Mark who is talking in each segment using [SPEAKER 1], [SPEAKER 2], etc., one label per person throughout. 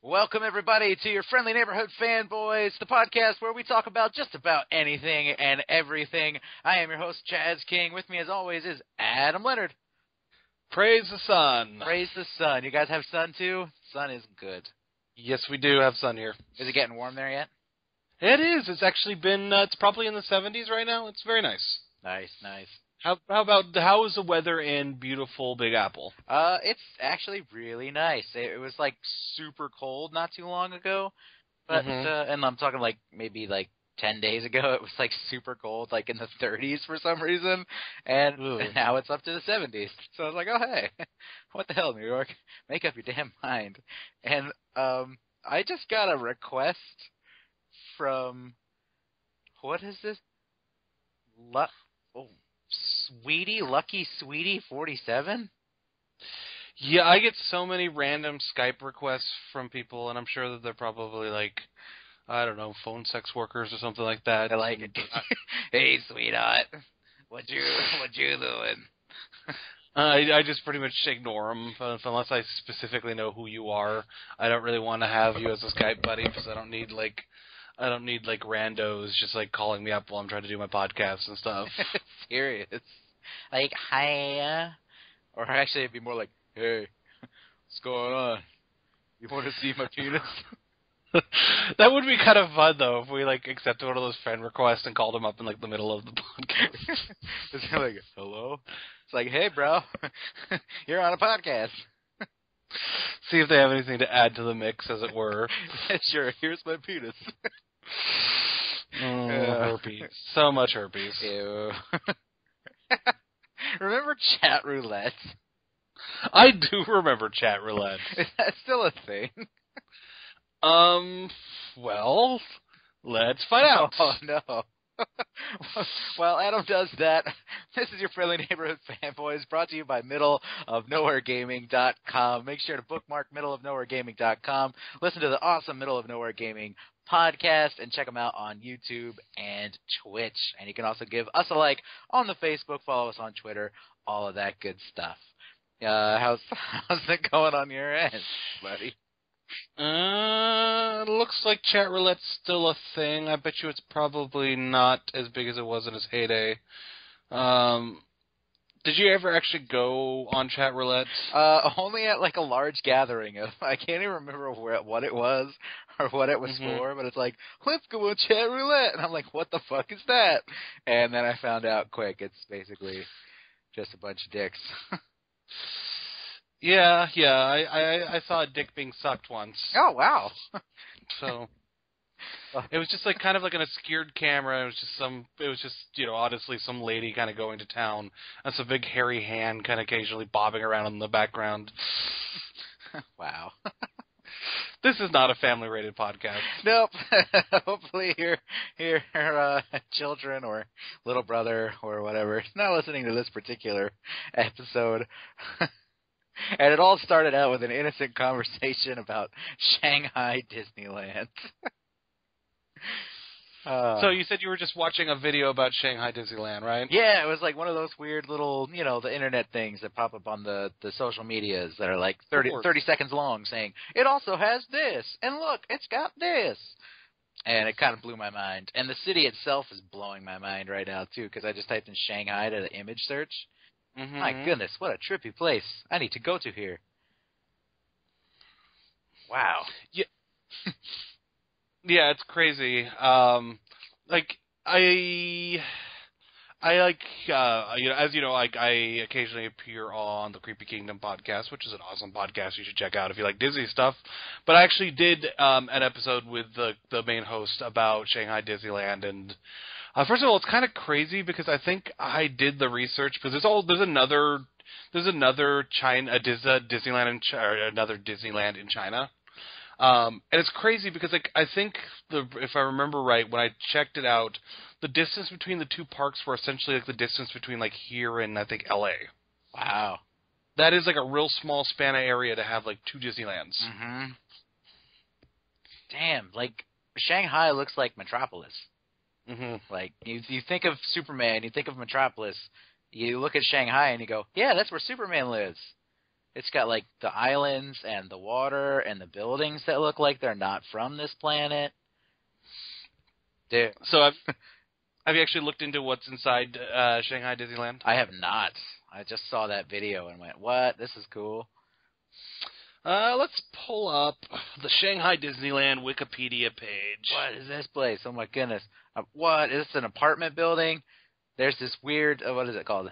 [SPEAKER 1] Welcome, everybody, to your friendly neighborhood fanboys, the podcast where we talk about just about anything and everything. I am your host, Chaz King. With me, as always, is Adam Leonard.
[SPEAKER 2] Praise the sun.
[SPEAKER 1] Praise the sun. You guys have sun, too? Sun is good.
[SPEAKER 2] Yes, we do have sun here.
[SPEAKER 1] Is it getting warm there yet?
[SPEAKER 2] It is. It's actually been, it's probably in the 70s right now. It's very nice.
[SPEAKER 1] Nice.
[SPEAKER 2] How is the weather in beautiful Big Apple?
[SPEAKER 1] It's actually really nice. It was, like, super cold not too long ago. But, and I'm talking, like, maybe, 10 days ago, it was, like, super cold, like, in the 30s for some reason. And now it's up to the 70s. So I was like, oh, hey, what the hell, New York? Make up your damn mind. And I just got a request from, what is this? Lucky Sweetie 47?
[SPEAKER 2] Yeah, I get so many random Skype requests from people, and I'm sure that they're probably like, I don't know, phone sex workers or something like that.
[SPEAKER 1] They're like, hey, sweetheart, what you doing?
[SPEAKER 2] I just pretty much ignore them unless I specifically know who you are. I don't really want to have you as a Skype buddy because I don't need randos just like calling me up while I'm trying to do my podcast and stuff.
[SPEAKER 1] Serious. Like, hi. Or actually it'd be more like, hey, what's going on? You want to see my penis?
[SPEAKER 2] That would be kind of fun though if we accepted one of those friend requests and called them up in the middle of the podcast.
[SPEAKER 1] It's like, hello? It's like, hey bro, you're on a podcast.
[SPEAKER 2] See if they have anything to add to the mix, as it were.
[SPEAKER 1] Sure, here's my penis.
[SPEAKER 2] Herpes. So much herpes.
[SPEAKER 1] Ew. Remember chat roulette?
[SPEAKER 2] I do remember chat roulette.
[SPEAKER 1] Is that still a thing?
[SPEAKER 2] Well, let's find out.
[SPEAKER 1] Oh, no. Well, Adam does that. This is your friendly neighborhood fanboys, brought to you by middleofnowheregaming.com. Make sure to bookmark middleofnowheregaming.com. Listen to the awesome Middle of Nowhere Gaming podcast and check them out on YouTube and Twitch. And you can also give us a like on the Facebook, follow us on Twitter, all of that good stuff. How's it going on your end, buddy?
[SPEAKER 2] It looks like chat roulette's still a thing. I bet you it's probably not as big as it was in its heyday. Did you ever actually go on chat roulette?
[SPEAKER 1] Only at a large gathering of, I can't even remember what it was or what it was for, but it's like, let's go on chat roulette. And I'm like, what the fuck is that? And then I found out quick, it's basically just a bunch of dicks.
[SPEAKER 2] Yeah, I saw a dick being sucked once.
[SPEAKER 1] Oh, wow.
[SPEAKER 2] So it was just kind of like an obscured camera. It was just honestly some lady kind of going to town and some big hairy hand kind of occasionally bobbing around in the background.
[SPEAKER 1] Wow.
[SPEAKER 2] This is not a family-rated podcast.
[SPEAKER 1] Nope. Hopefully your children or little brother or whatever is not listening to this particular episode. And it all started out with an innocent conversation about Shanghai Disneyland.
[SPEAKER 2] So you said you were just watching a video about Shanghai Disneyland, right?
[SPEAKER 1] Yeah, it was like one of those weird little, the internet things that pop up on the social medias that are like 30 seconds long saying, it also has this, and look, it's got this. And it kind of blew my mind. And the city itself is blowing my mind right now, too, because I just typed in Shanghai to the image search. Mm-hmm. My goodness, what a trippy place. I need to go to here. Wow.
[SPEAKER 2] Yeah. Yeah, it's crazy. I as you know, I occasionally appear on the Creepy Kingdom podcast, which is an awesome podcast you should check out if you like Disney stuff. But I actually did an episode with the main host about Shanghai Disneyland, and first of all, it's kind of crazy because I think I did the research because there's another Disneyland in China. And it's crazy because I think if I remember right, when I checked it out, the distance between the two parks were essentially the distance between here and I think LA.
[SPEAKER 1] Wow.
[SPEAKER 2] That is a real small span of area to have two Disneylands.
[SPEAKER 1] Mm-hmm. Damn, Shanghai looks like Metropolis.
[SPEAKER 2] Mm-hmm.
[SPEAKER 1] You think of Superman, you think of Metropolis, you look at Shanghai and you go, yeah, that's where Superman lives. It's got like the islands and the water and the buildings that look like they're not from this planet. Dude.
[SPEAKER 2] So have you actually looked into what's inside Shanghai Disneyland?
[SPEAKER 1] I have not. I just saw that video and went, what? This is cool.
[SPEAKER 2] Let's pull up the Shanghai Disneyland Wikipedia page.
[SPEAKER 1] What is this place? Oh, my goodness. What? Is this an apartment building? There's this weird, what is it called?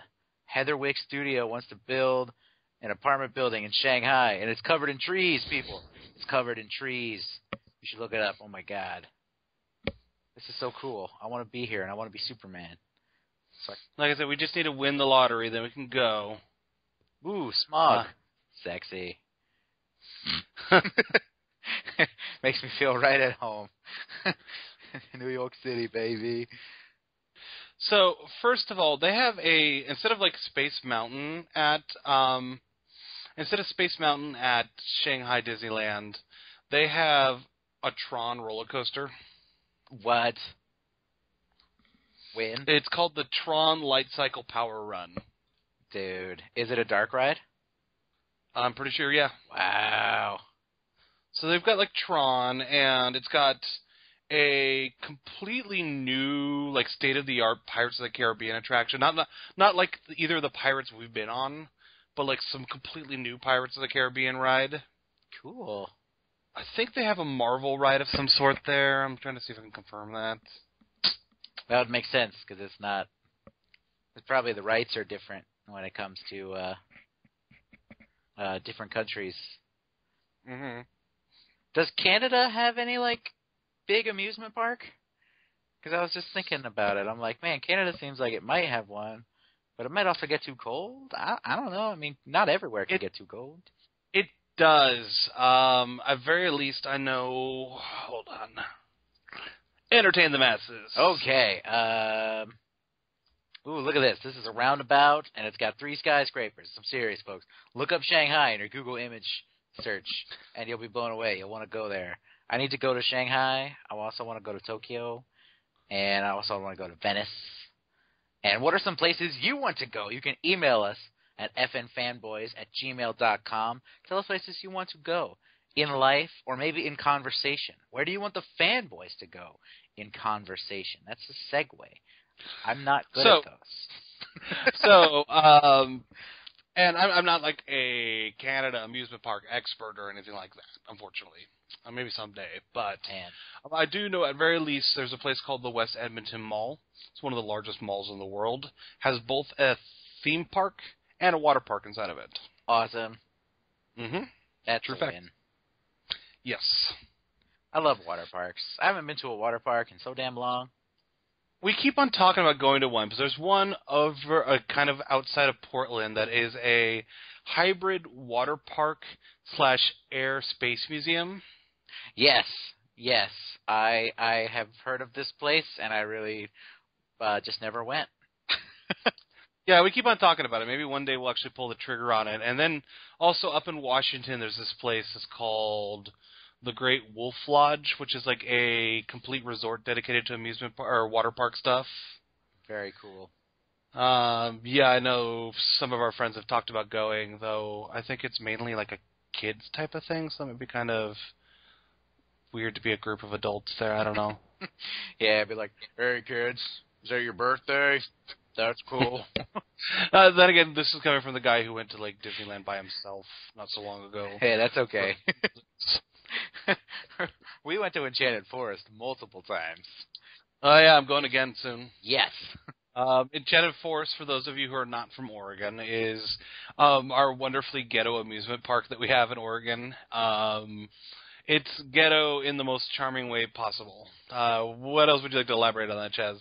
[SPEAKER 1] Heatherwick Studio wants to build an apartment building in Shanghai, and it's covered in trees, people. It's covered in trees. You should look it up. Oh, my God. This is so cool. I want to be here, and I want to be Superman.
[SPEAKER 2] Like I said, we just need to win the lottery, then we can go.
[SPEAKER 1] Ooh, smog. Sexy. Makes me feel right at home. New York City, baby.
[SPEAKER 2] So, first of all, they have instead of like Space Mountain at Shanghai Disneyland, they have a Tron roller coaster.
[SPEAKER 1] What? When?
[SPEAKER 2] It's called the Tron Light Cycle Power Run.
[SPEAKER 1] Dude, is it a dark ride?
[SPEAKER 2] I'm pretty sure, yeah.
[SPEAKER 1] Wow.
[SPEAKER 2] So they've got like Tron, and it's got a completely new, like state-of-the-art Pirates of the Caribbean attraction. Not like either of the pirates we've been on, but like some completely new Pirates of the Caribbean ride.
[SPEAKER 1] Cool.
[SPEAKER 2] I think they have a Marvel ride of some sort there. I'm trying to see if I can confirm that.
[SPEAKER 1] That would make sense, because it's not... It's probably the rights are different when it comes to different countries.
[SPEAKER 2] Mm-hmm.
[SPEAKER 1] Does Canada have any, like, big amusement park? Because I was just thinking about it. I'm like, man, Canada seems like it might have one, but it might also get too cold. I don't know. I mean, not everywhere can get too cold.
[SPEAKER 2] It does. At very least, I know... Hold on. Entertain the masses.
[SPEAKER 1] Okay. Ooh, look at this. This is a roundabout, and it's got 3 skyscrapers. I'm serious, folks. Look up Shanghai in your Google image search, and you'll be blown away. You'll want to go there. I need to go to Shanghai. I also want to go to Tokyo, and I also want to go to Venice. And what are some places you want to go? You can email us at fnfanboys@gmail.com. Tell us places you want to go in life or maybe in conversation. Where do you want the fanboys to go in conversation? That's a segue. I'm not good at those.
[SPEAKER 2] And I'm not like a Canada amusement park expert or anything like that, unfortunately. Maybe someday, but I do know at very least there's a place called the West Edmonton Mall. It's one of the largest malls in the world. Has both a theme park and a water park inside of it.
[SPEAKER 1] Awesome.
[SPEAKER 2] Mm-hmm.
[SPEAKER 1] That's
[SPEAKER 2] true
[SPEAKER 1] a
[SPEAKER 2] fact.
[SPEAKER 1] win.
[SPEAKER 2] Yes.
[SPEAKER 1] I love water parks. I haven't been to a water park in so damn long.
[SPEAKER 2] We keep on talking about going to one, because there's one over kind of outside of Portland that is a hybrid water park / air space museum.
[SPEAKER 1] Yes. I have heard of this place, and I really just never went.
[SPEAKER 2] Yeah, we keep on talking about it. Maybe one day we'll actually pull the trigger on it. And then also up in Washington, there's this place that's called the Great Wolf Lodge, which is like a complete resort dedicated to amusement or water park stuff.
[SPEAKER 1] Very cool.
[SPEAKER 2] Yeah, I know some of our friends have talked about going, though I think it's mainly like a kids type of thing, so it would be kind of weird to be a group of adults there. I don't know.
[SPEAKER 1] Yeah, it'd be like, hey, kids, is that your birthday? That's cool.
[SPEAKER 2] Then again, this is coming from the guy who went to like Disneyland by himself not so long ago.
[SPEAKER 1] Hey, that's okay. We went to Enchanted Forest multiple times.
[SPEAKER 2] Oh, yeah, I'm going again soon.
[SPEAKER 1] Yes.
[SPEAKER 2] Enchanted Forest, for those of you who are not from Oregon, is our wonderfully ghetto amusement park that we have in Oregon. It's ghetto in the most charming way possible. What else would you like to elaborate on that, Chaz?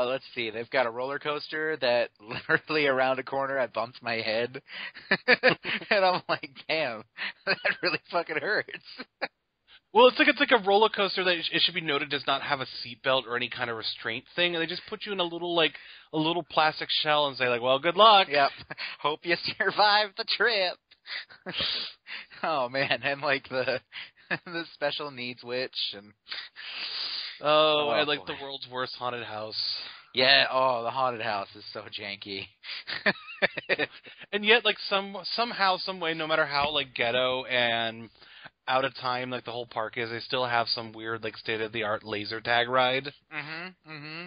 [SPEAKER 1] Let's see. They've got a roller coaster that literally around a corner I bumped my head. And I'm like, damn, that really fucking hurts.
[SPEAKER 2] Well, it's like a roller coaster that it should be noted does not have a seatbelt or any kind of restraint thing, and they just put you in a little plastic shell and say like, well, good luck.
[SPEAKER 1] Yep. Hope you survive the trip. Oh man, and like the special needs witch and
[SPEAKER 2] and like the world's worst haunted house.
[SPEAKER 1] Yeah, oh, the haunted house is so janky.
[SPEAKER 2] And yet, like, somehow, some way, no matter how, like, ghetto and out of time, like, the whole park is, they still have some weird, like, state-of-the-art laser tag ride.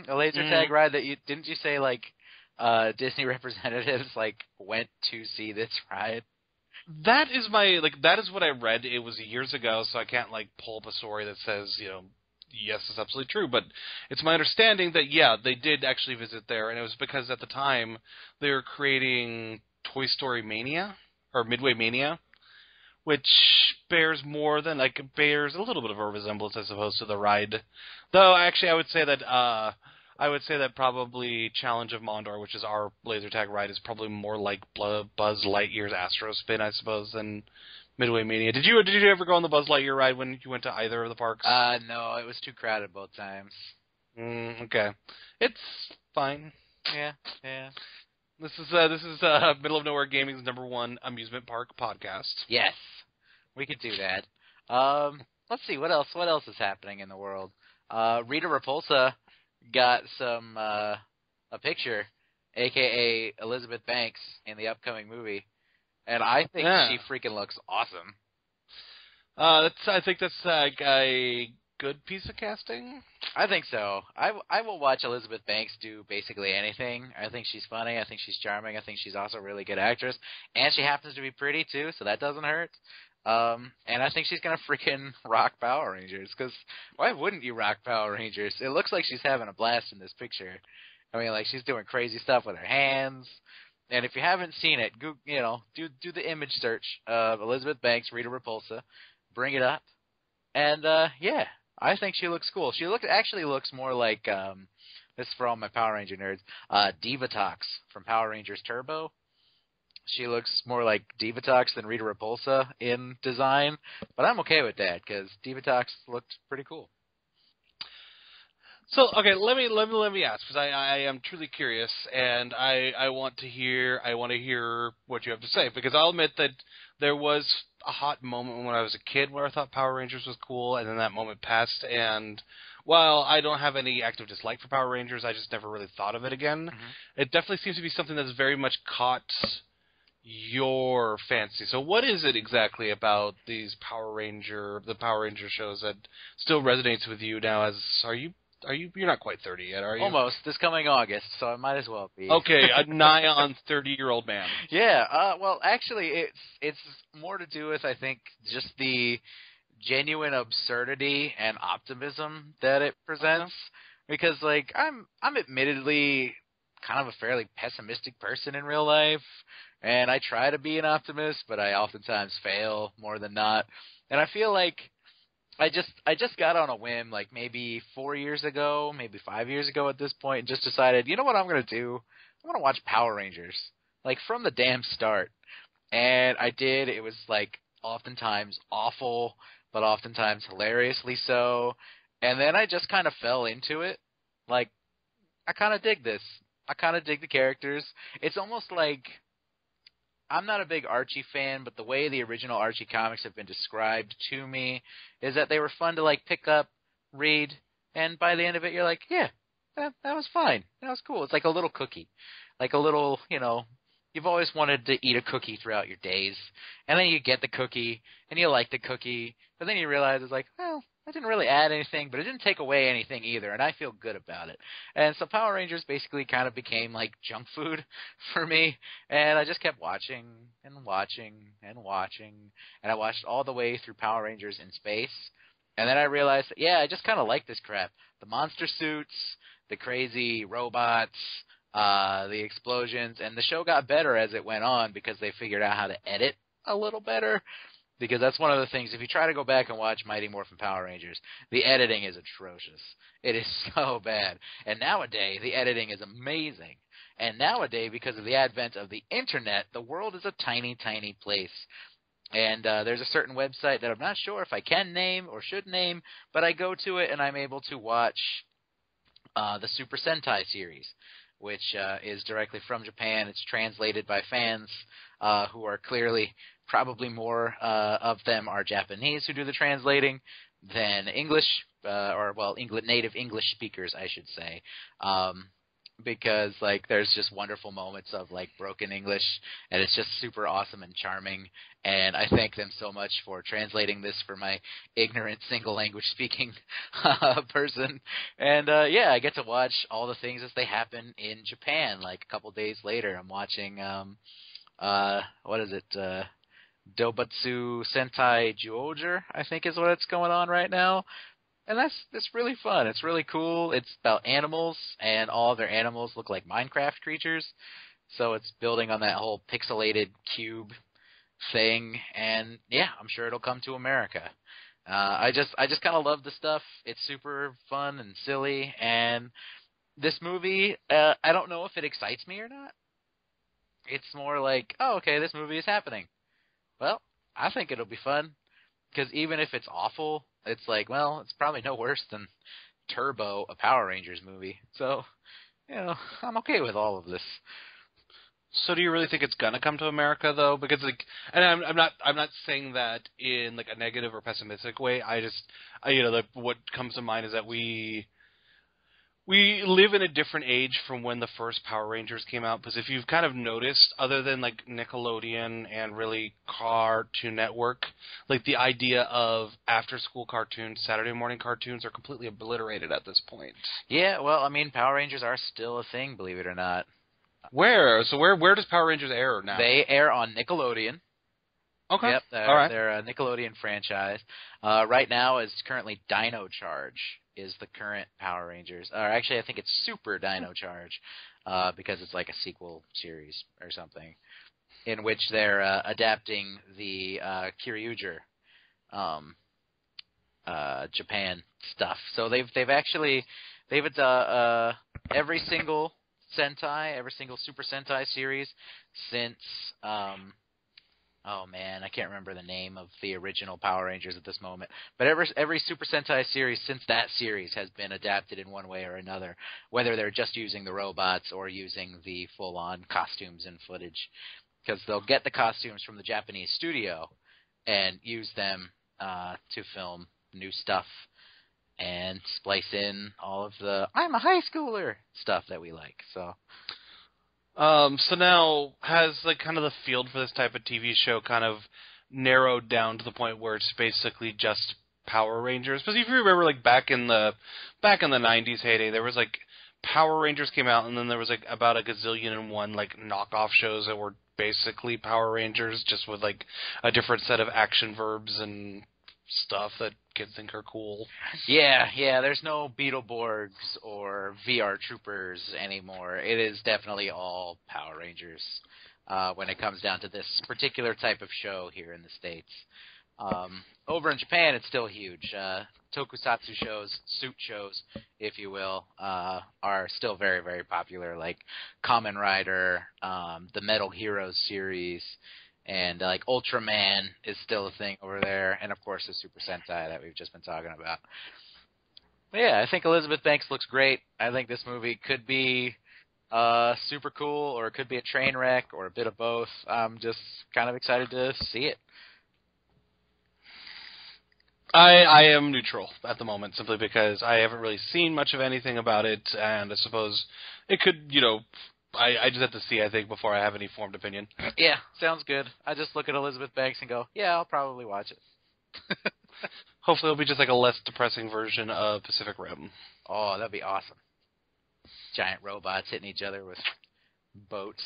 [SPEAKER 1] A laser tag ride that didn't you say, like, Disney representatives, like, went to see this ride?
[SPEAKER 2] That is that is what I read. It was years ago, so I can't, like, pull up a story that says, yes, it's absolutely true. But it's my understanding that, yeah, they did actually visit there, and it was because at the time they were creating Toy Story Mania, or Midway Mania, which bears a little bit of a resemblance, I suppose, to the ride. Though, actually, I would say that probably Challenge of Mondor, which is our laser tag ride, is probably more like Buzz Lightyear's Astro Spin, I suppose, than Midway Mania. Did you ever go on the Buzz Lightyear ride when you went to either of the parks?
[SPEAKER 1] No, it was too crowded both times.
[SPEAKER 2] Okay, it's fine.
[SPEAKER 1] Yeah.
[SPEAKER 2] This is Middle of Nowhere Gaming's #1 amusement park podcast.
[SPEAKER 1] Yes, we could do that. Let's see what else is happening in the world. Rita Repulsa got a picture, aka Elizabeth Banks, in the upcoming movie, and I think she freaking looks awesome.
[SPEAKER 2] I think that's a good piece of casting.
[SPEAKER 1] I think so. I will watch Elizabeth Banks do basically anything. I think she's funny. I think she's charming. I think she's also a really good actress, and she happens to be pretty too, so that doesn't hurt. And I think she's gonna freaking rock Power Rangers, because why wouldn't you rock Power Rangers? It looks like she's having a blast in this picture. I mean, like, she's doing crazy stuff with her hands. And if you haven't seen it, do the image search of Elizabeth Banks, Rita Repulsa, bring it up, and yeah, I think she looks cool. She actually looks more like this is for all my Power Ranger nerds, Divatox from Power Rangers Turbo. She looks more like Divatox than Rita Repulsa in design, but I'm okay with that because Divatox looked pretty cool.
[SPEAKER 2] So, okay, let me ask, because I am truly curious, and I want to hear what you have to say, because I'll admit that there was a hot moment when I was a kid where I thought Power Rangers was cool, and then that moment passed, and while I don't have any active dislike for Power Rangers, I just never really thought of it again. Mm-hmm. It definitely seems to be something that's very much caught your fancy. So what is it exactly about the Power Ranger shows that still resonates with you now? You're not quite 30 yet, are you?
[SPEAKER 1] Almost. This coming August, so I might as well be.
[SPEAKER 2] Okay, a nigh on 30-year-old man.
[SPEAKER 1] Yeah, well, actually, it's more to do with, I think, just the genuine absurdity and optimism that it presents. Because, like, I'm admittedly kind of a fairly pessimistic person in real life, and I try to be an optimist, but I oftentimes fail more than not. And I feel like I just got on a whim, like maybe 4 years ago, maybe 5 years ago at this point, and just decided, you know what I'm going to do? I'm going to watch Power Rangers, like, from the damn start. And I did. It was, like, oftentimes awful, but oftentimes hilariously so. And then I just kind of fell into it. Like, I kind of dig this. I kind of dig the characters. It's almost like, I'm not a big Archie fan, but the way the original Archie comics have been described to me is that they were fun to, like, pick up, read, and by the end of it, you're like, yeah, that was fine. That was cool. It's like a little cookie. Like a little, you've always wanted to eat a cookie throughout your days, and then you get the cookie, and you like the cookie, but then you realize it's like, well, I didn't really add anything, but it didn't take away anything either, and I feel good about it. And so Power Rangers basically kind of became like junk food for me, and I just kept watching and watching and watching, and I watched all the way through Power Rangers in Space, and then I realized that, yeah, I just kind of like this crap. The monster suits, the crazy robots, the explosions, and the show got better as it went on because they figured out how to edit a little better. Because that's one of the things, if you try to go back and watch Mighty Morphin Power Rangers, the editing is atrocious. It is so bad. And nowadays, the editing is amazing. And nowadays, because of the advent of the Internet, the world is a tiny, tiny place. And there's a certain website that I'm not sure if I can name or should name, but I go to it and I'm able to watch the Super Sentai series, which is directly from Japan. It's translated by fans who are clearly, probably more of them are Japanese who do the translating than English, native English speakers, I should say. because like there's just wonderful moments of like broken English, and it's just super awesome and charming. And I thank them so much for translating this for my ignorant single language speaking person. And yeah, I get to watch all the things as they happen in Japan. Like a couple days later, I'm watching what is it? Dobatsu Sentai Juoger, I think is what's going on right now. And that's really fun. It's really cool. It's about animals, and all of their animals look like Minecraft creatures. So it's building on that whole pixelated cube thing. And yeah, I'm sure it'll come to America. I just kind of love the stuff. It's super fun and silly. And this movie, I don't know if it excites me or not. It's more like, oh, okay, this movie is happening. Well, I think it'll be fun, because even if it's awful, it's like, well, it's probably no worse than Turbo, a Power Rangers movie. So, you know, I'm okay with all of this.
[SPEAKER 2] So do you really think it's gonna come to America though? Because like, and I'm not saying that in like a negative or pessimistic way. You know, what comes to mind is that we live in a different age from when the first Power Rangers came out, because if you've kind of noticed, other than like Nickelodeon and really Cartoon Network, like the idea of after-school cartoons, Saturday morning cartoons are completely obliterated at this point.
[SPEAKER 1] Yeah, well, I mean, Power Rangers are still a thing, believe it or not.
[SPEAKER 2] Where? So where does Power Rangers air now?
[SPEAKER 1] They air on Nickelodeon.
[SPEAKER 2] Okay.
[SPEAKER 1] Yep,
[SPEAKER 2] all right.
[SPEAKER 1] They're a Nickelodeon franchise. Right now is currently Dino Charge is the current Power Rangers. Or actually, I think it's Super Dino Charge, because it's like a sequel series or something, in which they're adapting the Kyryuger Japan stuff. So they've every single Sentai, every single Super Sentai series since oh man, I can't remember the name of the original Power Rangers at this moment. But every Super Sentai series since that series has been adapted in one way or another, whether they're just using the robots or using the full-on costumes and footage. Because they'll get the costumes from the Japanese studio and use them to film new stuff and splice in all of the I'm a high schooler stuff that we like.
[SPEAKER 2] So now has like kind of the field for this type of TV show kind of narrowed down to the point where it's basically just Power Rangers? Because if you remember, like back in the 90s heyday, there was like Power Rangers came out, and then there was like about a gazillion and one like knockoff shows that were basically Power Rangers, just with like a different set of action verbs and stuff that kids think are cool.
[SPEAKER 1] Yeah, there's no Beetleborgs or VR Troopers anymore. It is definitely all Power Rangers when it comes down to this particular type of show here in the States. Over in Japan, it's still huge. Tokusatsu shows, suit shows, if you will, are still very, very popular, like Kamen Rider, the Metal Heroes series, and like Ultraman is still a thing over there, and of course the Super Sentai that we've just been talking about. But yeah, I think Elizabeth Banks looks great. I think this movie could be super cool, or it could be a train wreck, or a bit of both. I'm just kind of excited to see it.
[SPEAKER 2] I am neutral at the moment, simply because I haven't really seen much of anything about it, and I suppose it could, you know, I just have to see, I think, before I have any formed opinion.
[SPEAKER 1] Yeah, sounds good. I just look at Elizabeth Banks and go, yeah, I'll probably watch it.
[SPEAKER 2] Hopefully it'll be just like a less depressing version of Pacific Rim.
[SPEAKER 1] Oh, that'd be awesome. Giant robots hitting each other with boats.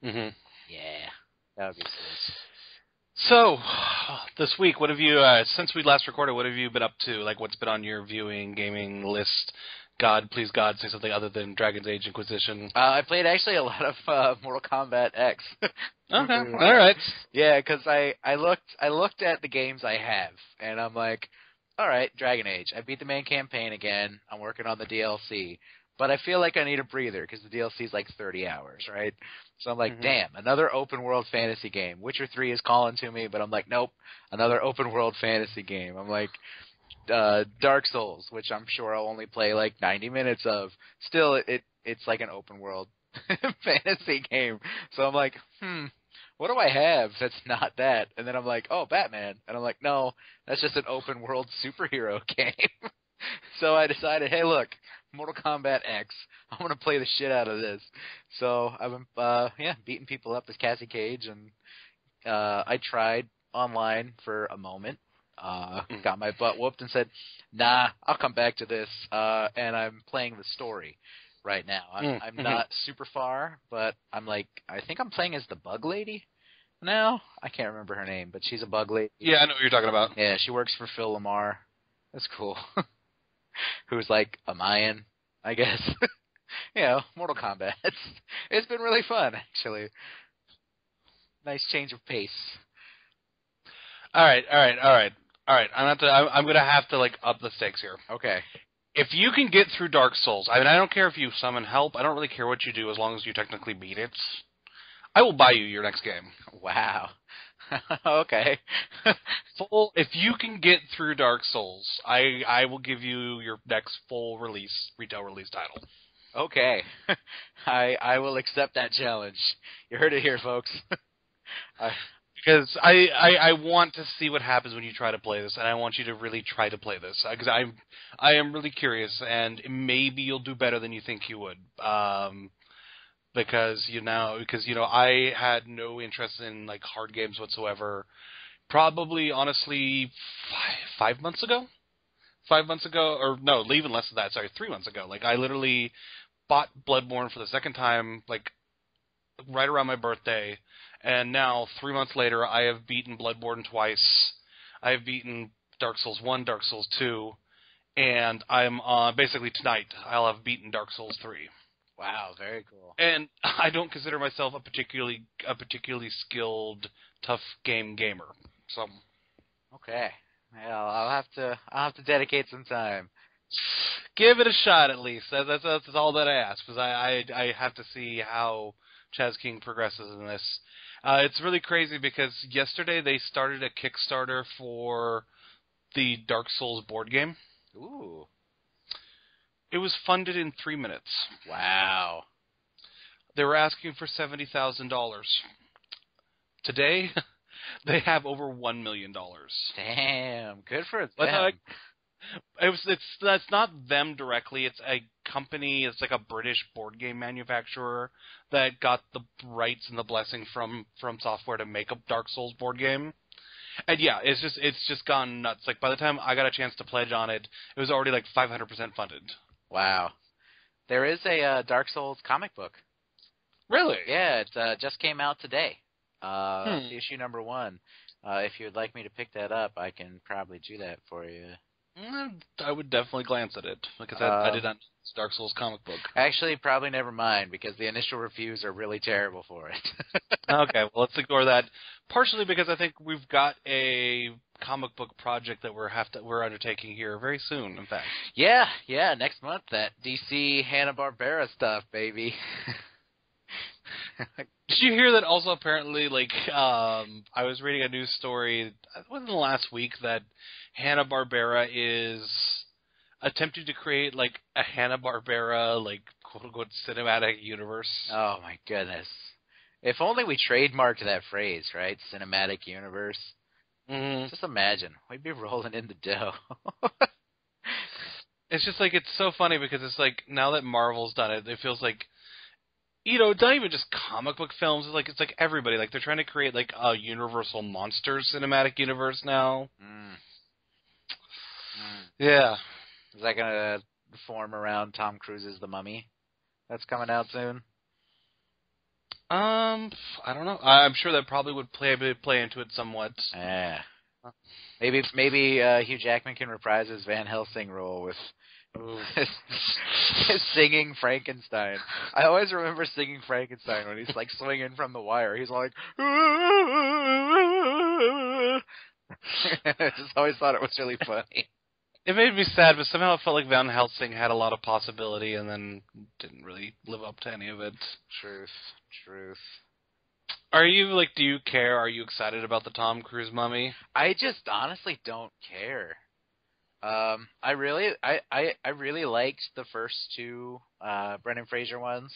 [SPEAKER 2] Mm-hmm.
[SPEAKER 1] Yeah, that would be sweet.
[SPEAKER 2] So, this week, what have you, since we last recorded, what have you been up to? Like, what's been on your viewing, gaming list? God, please God, say something other than Dragon's Age Inquisition.
[SPEAKER 1] I played actually a lot of Mortal Kombat X.
[SPEAKER 2] Okay, all right.
[SPEAKER 1] Yeah, because I looked at the games I have, and I'm like, all right, Dragon Age. I beat the main campaign again. I'm working on the DLC. But I feel like I need a breather because the DLC is like 30 hours, right? So I'm like, damn, another open-world fantasy game. Witcher 3 is calling to me, but I'm like, nope, another open-world fantasy game. I'm like, Dark Souls, which I'm sure I'll only play like 90 minutes of. Still, it's like an open-world fantasy game. So I'm like, what do I have that's not that? And then I'm like, oh, Batman. And I'm like, no, that's just an open-world superhero game. So I decided, hey, look, Mortal Kombat X. I'm gonna play the shit out of this. So I've been beating people up with Cassie Cage, and I tried online for a moment. Got my butt whooped and said, "Nah, I'll come back to this." And I'm playing the story right now. I'm not super far, but I think I'm playing as the Bug Lady now. I can't remember her name, but she's a Bug Lady.
[SPEAKER 2] Yeah, I know what you're talking about.
[SPEAKER 1] Yeah, she works for Phil Lamar. That's cool. Who's like a Mayan, I guess. Mortal Kombat. It's been really fun, actually. Nice change of pace.
[SPEAKER 2] All right. I'm gonna have to up the stakes here.
[SPEAKER 1] Okay.
[SPEAKER 2] If you can get through Dark Souls, I don't care if you summon help. I don't really care what you do as long as you technically beat it. I will buy you your next game.
[SPEAKER 1] Wow. Okay.
[SPEAKER 2] If you can get through Dark Souls, I will give you your next full retail release title.
[SPEAKER 1] Okay. I will accept that challenge. You heard it here, folks.
[SPEAKER 2] Because I want to see what happens when you try to play this, and I want you to really try to play this, because I am really curious, and maybe you'll do better than you think you would. Because I had no interest in hard games whatsoever. Probably, honestly, 5 months ago. 5 months ago, or no, even less than that. Sorry, 3 months ago. I literally bought Bloodborne for the second time, right around my birthday, and now 3 months later, I have beaten Bloodborne twice. I have beaten Dark Souls 1, Dark Souls 2, and I'm basically tonight I'll have beaten Dark Souls 3.
[SPEAKER 1] Wow, very cool.
[SPEAKER 2] And I don't consider myself a particularly skilled, tough gamer. So,
[SPEAKER 1] okay, well, I'll have to dedicate some time.
[SPEAKER 2] Give it a shot at least. That's all that I ask, because I have to see how Chaz King progresses in this. It's really crazy because yesterday they started a Kickstarter for the Dark Souls board game.
[SPEAKER 1] Ooh.
[SPEAKER 2] It was funded in 3 minutes.
[SPEAKER 1] Wow.
[SPEAKER 2] They were asking for $70,000. Today, they have over $1 million.
[SPEAKER 1] Damn, good for them.
[SPEAKER 2] But, that's not them directly. It's a company. It's a British board game manufacturer that got the rights and the blessing from software to make a Dark Souls board game. And yeah, it's just gone nuts. By the time I got a chance to pledge on it, it was already 500% funded.
[SPEAKER 1] Wow. There is a Dark Souls comic book.
[SPEAKER 2] Really?
[SPEAKER 1] Yeah, it just came out today. Issue number 1. If you'd like me to pick that up, I can probably do that for you.
[SPEAKER 2] I would definitely glance at it, because I did not know it's Dark Souls comic book.
[SPEAKER 1] Actually, probably never mind, because the initial reviews are really terrible for it.
[SPEAKER 2] Okay, well, let's ignore that. Partially because I think we've got a comic book project that we're undertaking here very soon, in fact.
[SPEAKER 1] Yeah, next month, that DC Hanna-Barbera stuff, baby.
[SPEAKER 2] Did you hear that also apparently, I was reading a news story within the last week that Hanna-Barbera is attempting to create, a Hanna-Barbera, quote-unquote, cinematic universe.
[SPEAKER 1] Oh, my goodness. If only we trademarked that phrase, right? Cinematic universe.
[SPEAKER 2] Mm-hmm.
[SPEAKER 1] Just imagine. We'd be rolling in the dough.
[SPEAKER 2] It's just, it's so funny because it's now that Marvel's done it, it feels it's not even just comic book films. It's everybody. They're trying to create, a Universal Monsters cinematic universe now. Yeah.
[SPEAKER 1] Is that going to form around Tom Cruise's The Mummy? That's coming out soon?
[SPEAKER 2] I don't know. I'm sure that probably would play into it somewhat.
[SPEAKER 1] Yeah. Maybe Hugh Jackman can reprise his Van Helsing role with singing Frankenstein. I always remember singing Frankenstein when he's swinging from the wire. He's like, I just always thought it was really funny.
[SPEAKER 2] It made me sad, but somehow it felt like Van Helsing had a lot of possibility and then didn't really live up to any of it. Truth. Are you, do you care? Are you excited about the Tom Cruise Mummy?
[SPEAKER 1] I just honestly don't care. I really liked the first two Brendan Fraser ones.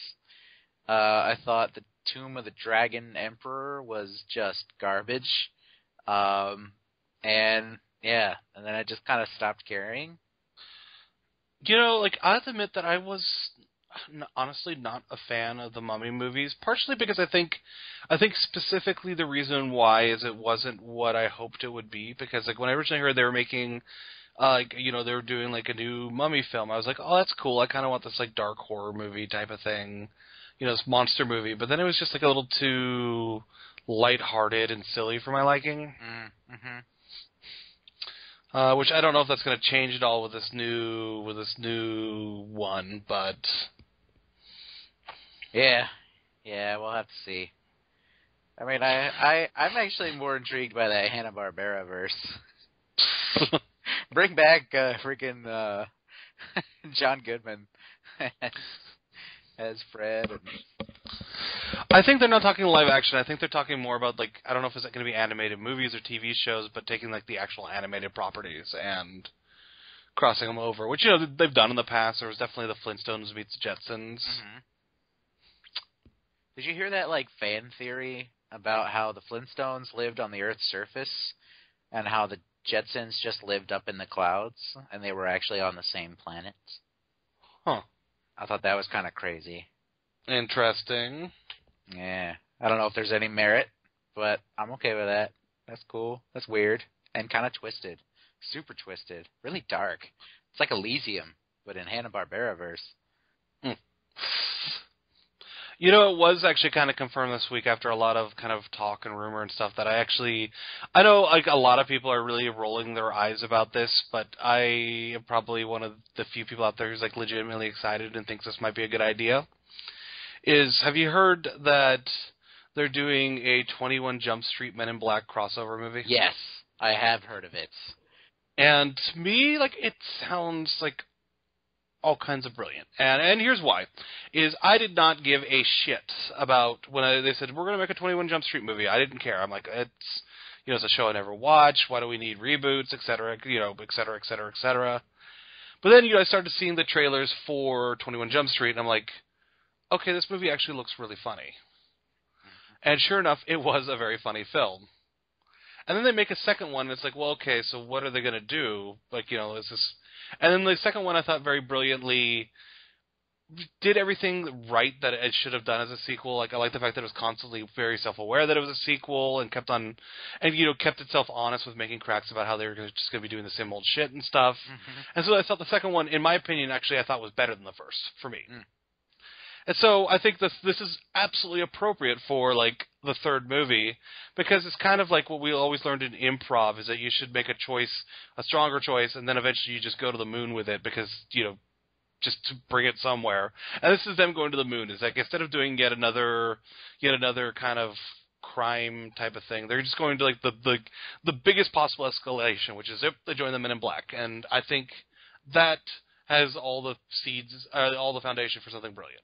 [SPEAKER 1] I thought the Tomb of the Dragon Emperor was just garbage. And then I just kind of stopped caring.
[SPEAKER 2] Like, I have to admit that I was honestly not a fan of the Mummy movies, partially because I think specifically the reason why is it wasn't what I hoped it would be, because, like, when I originally heard they were making, they were doing, like, a new Mummy film, I was like, oh, that's cool, I kind of want this, like, dark horror movie type of thing, this monster movie, but then it was just, like, a little too lighthearted and silly for my liking.
[SPEAKER 1] Mm-hmm.
[SPEAKER 2] Which I don't know if that's going to change at all with this new one, but
[SPEAKER 1] yeah, we'll have to see. I mean, I'm actually more intrigued by that Hanna-Barbera verse. Bring back freaking John Goodman as Fred.
[SPEAKER 2] I think they're not talking live action. I think they're talking more about, like, I don't know if it's going to be animated movies or TV shows, but taking, like, the actual animated properties and crossing them over, which, they've done in the past. There was definitely the Flintstones meets Jetsons.
[SPEAKER 1] Mm-hmm. Did you hear that, like, fan theory about how the Flintstones lived on the Earth's surface and how the Jetsons just lived up in the clouds and they were actually on the same planet?
[SPEAKER 2] Huh.
[SPEAKER 1] I thought that was kind of crazy.
[SPEAKER 2] Interesting.
[SPEAKER 1] Yeah. I don't know if there's any merit, but I'm okay with that. That's cool. That's weird. And kind of twisted. Super twisted. Really dark. It's like Elysium, but in Hanna-Barbera verse.
[SPEAKER 2] It was actually kind of confirmed this week after a lot of kind of talk and rumor and stuff that I know, like, a lot of people are really rolling their eyes about this, but I am probably one of the few people out there who's, like, legitimately excited and thinks this might be a good idea. Have you heard that they're doing a 21 Jump Street Men in Black crossover movie?
[SPEAKER 1] Yes, I have heard of it.
[SPEAKER 2] And to me, like, it sounds like all kinds of brilliant. And here's why. I did not give a shit about when they said, we're going to make a 21 Jump Street movie. I didn't care. I'm like, it's a show I never watched. Why do we need reboots, et cetera, et cetera, et cetera, et cetera. But then, I started seeing the trailers for 21 Jump Street, and I'm like, okay, this movie actually looks really funny. And sure enough, it was a very funny film. And then they make a second one, and it's like, well, okay, so what are they going to do? Like, is this... And then the second one, I thought very brilliantly did everything right that it should have done as a sequel. Like, I like the fact that it was constantly very self-aware that it was a sequel and kept itself honest with making cracks about how they were just going to be doing the same old shit and stuff. Mm-hmm. And so I thought the second one, in my opinion, actually I thought was better than the first, for me. Mm. And so I think this is absolutely appropriate for, like, the third movie, because it's kind of like what we always learned in improv, is that you should make a stronger choice, and then eventually you just go to the moon with it because, just to bring it somewhere. And this is them going to the moon. It's like, instead of doing yet another kind of crime type of thing, they're just going to, like, the biggest possible escalation, which is if they join the Men in Black. And I think that has all the seeds, all the foundation for something brilliant.